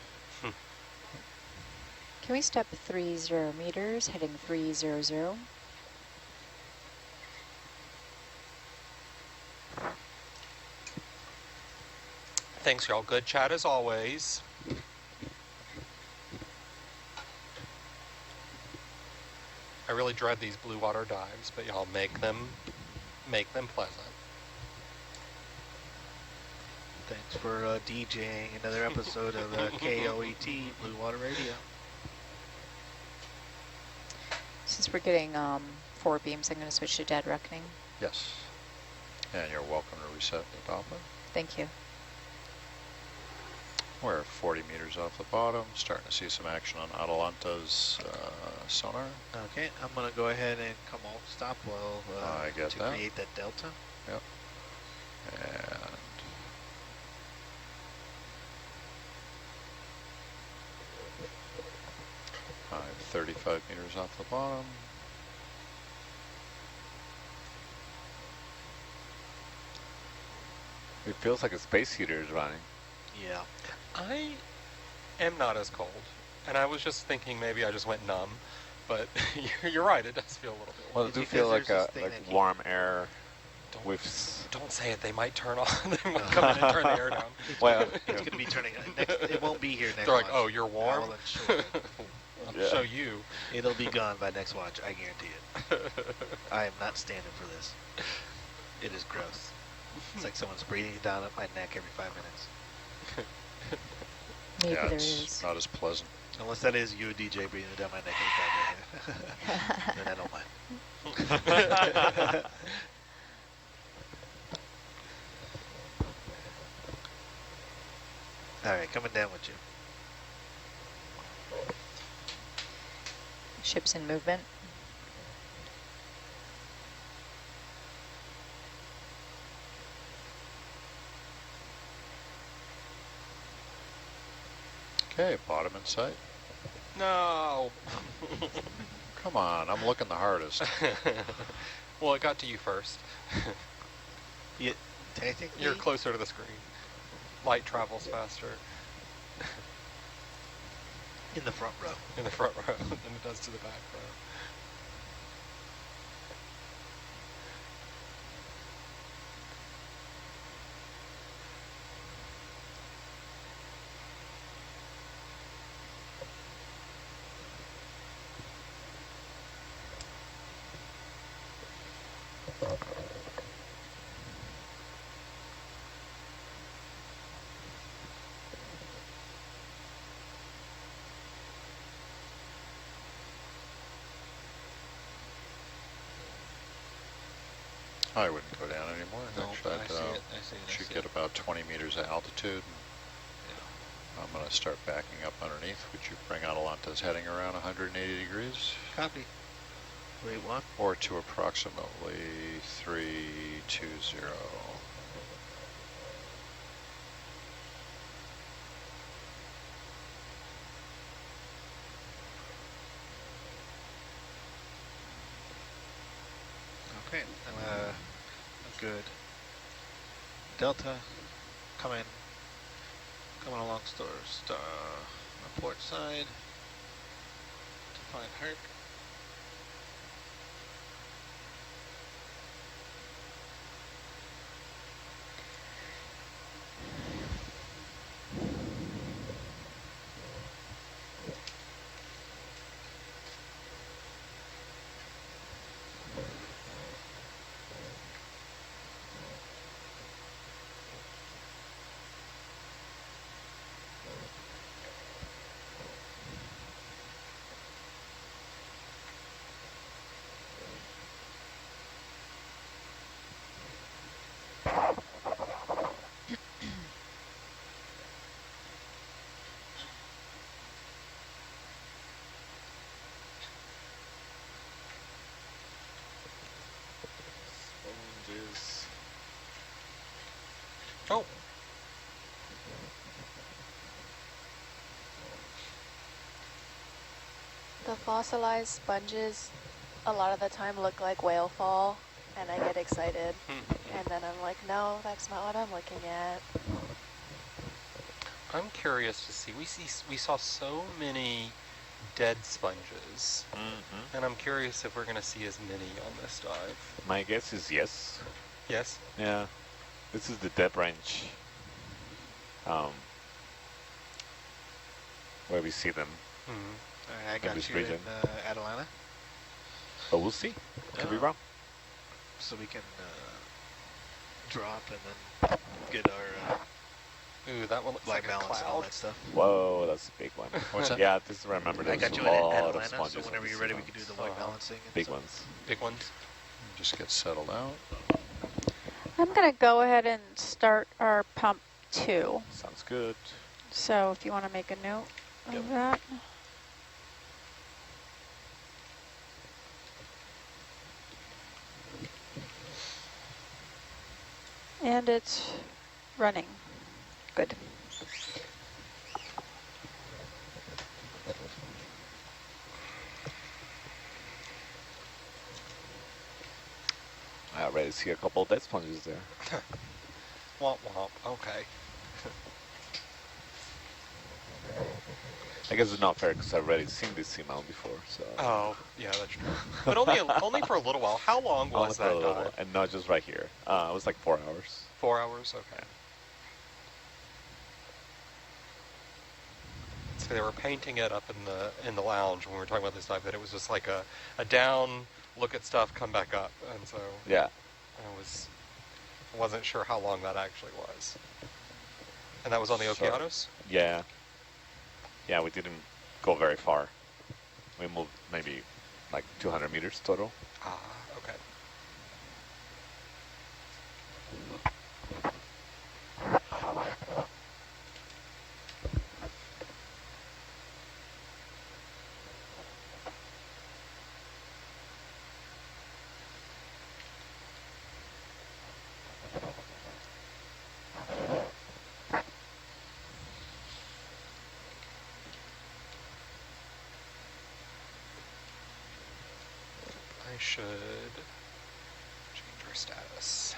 Can we step 30 meters, heading 300?
Thanks, y'all. Good chat as always. I really dread these blue water dives, but y'all make them pleasant.
Thanks for DJing another episode of KOET Blue Water Radio.
Since we're getting 4 beams, I'm going to switch to dead reckoning.
Yes. And you're welcome to reset the dolphin.
Thank you.
We're 40 meters off the bottom, starting to see some action on Atalanta's sonar.
Okay, I'm going to go ahead and come off stop well
I get
to
that.
create that delta.
Yep. And 35 meters off the bottom.
It feels like a space heater is running.
Yeah.
I am not as cold, and I was just thinking maybe I just went numb, but you're right, it does feel a little bit
Well,
warm.
I do
Because
feel like
there's this thing that
warm air
Don't-
whiffs.
Don't say it, they might turn on, they might come in and turn the air down.
Well,
It's going to be turning. It won't be here next
They're like,
watch.
oh, you're warm?
I'll ensure it.
I'll
Yeah.
show you.
It'll be gone by next watch, I guarantee it. I am not standing for this. It is gross. It's like someone's breathing down at my neck every 5 minutes.
Maybe
Yeah,
there
it's
is.
not as pleasant.
Unless that is you, DJ, breathing down my neck every 5 minutes. Then I don't mind. All right, coming down with you.
Ship's in movement.
Okay, bottom in sight.
No!
Come on, I'm looking the hardest.
Well, it got to you first.
Yeah, technically,
You're closer to the screen. Light travels faster
in the front row.
in the front row than it does to the back row.
I wouldn't go down anymore.
No,
Actually,
I see it. I see it. I
should
see
get
it.
about 20 meters of altitude. I'm going to start backing up underneath, which you bring Atalanta's heading around 180 degrees,
Copy. Wait, one.
or to approximately 320.
Okay. Good. Delta, coming along star port side to find Herc.
Sponges.
Oh,
The fossilized sponges a lot of the time look like whale fall, and I get excited. And then I'm like, no, that's not what I'm looking at.
I'm curious to see. We saw so many dead sponges, and I'm curious if we're going to see as many on this dive.
My guess is yes.
Yes.
Yeah. This is the dead range. Where we see them.
Mhm.
All right, I
In
got
this
you
region.
in Atalanta,
But we'll see. Could be
Oh.
wrong.
so we can drop and then get our
Ooh, that one looks
Black
like a
balance and all
cloud.
that stuff.
Whoa, that's a big one.
What's that?
Yeah, this remember
I
there's
got
a
you in at
lot of
Atlanta,
sponges.
so
on
whenever
these
you're ready, we can do the white
Uh-huh.
balancing. and
big
stuff.
ones.
Big ones.
Just get settled out.
I'm going to go ahead and start our pump 2.
Sounds good.
So if you want to make a note
Yep.
of that. And it's running. Good.
I already see a couple of dead sponges there.
Womp womp. Okay.
I guess it's not fair because I've already seen this seamount before, so.
Oh, yeah, that's true. But only for a little while. How long
Only
was
for a
that
little
dive?
while, and not just right here. It was like 4 hours.
4 hours? Okay. So they were painting it up in the lounge when we were talking about this dive, that it was just like a down, look at stuff, come back up. And so
Yeah.
I wasn't sure how long that actually was. And that was on the
Sure.
Okeanos?
Yeah. Yeah, we didn't go very far. We moved maybe like 200 meters total.
Ah, okay. I should change our status.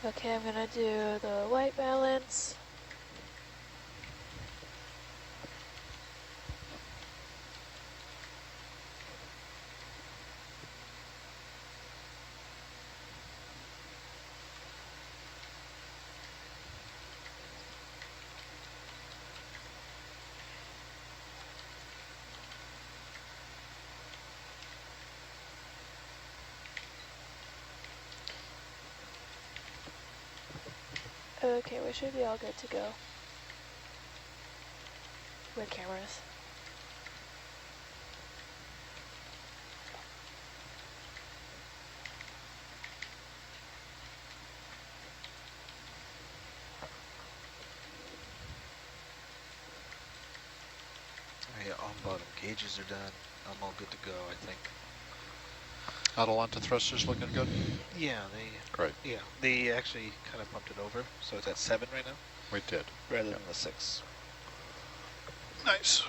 Okay, I'm gonna do the white balance. Okay, we should be all good to go with cameras.
Yeah, on bottom gauges are done. I'm all good to go, I think.
Atalanta thrusters looking good?
Yeah,
Great.
they actually kind of pumped it over, so it's at 7 right now,
We did.
rather than the 6.
Nice.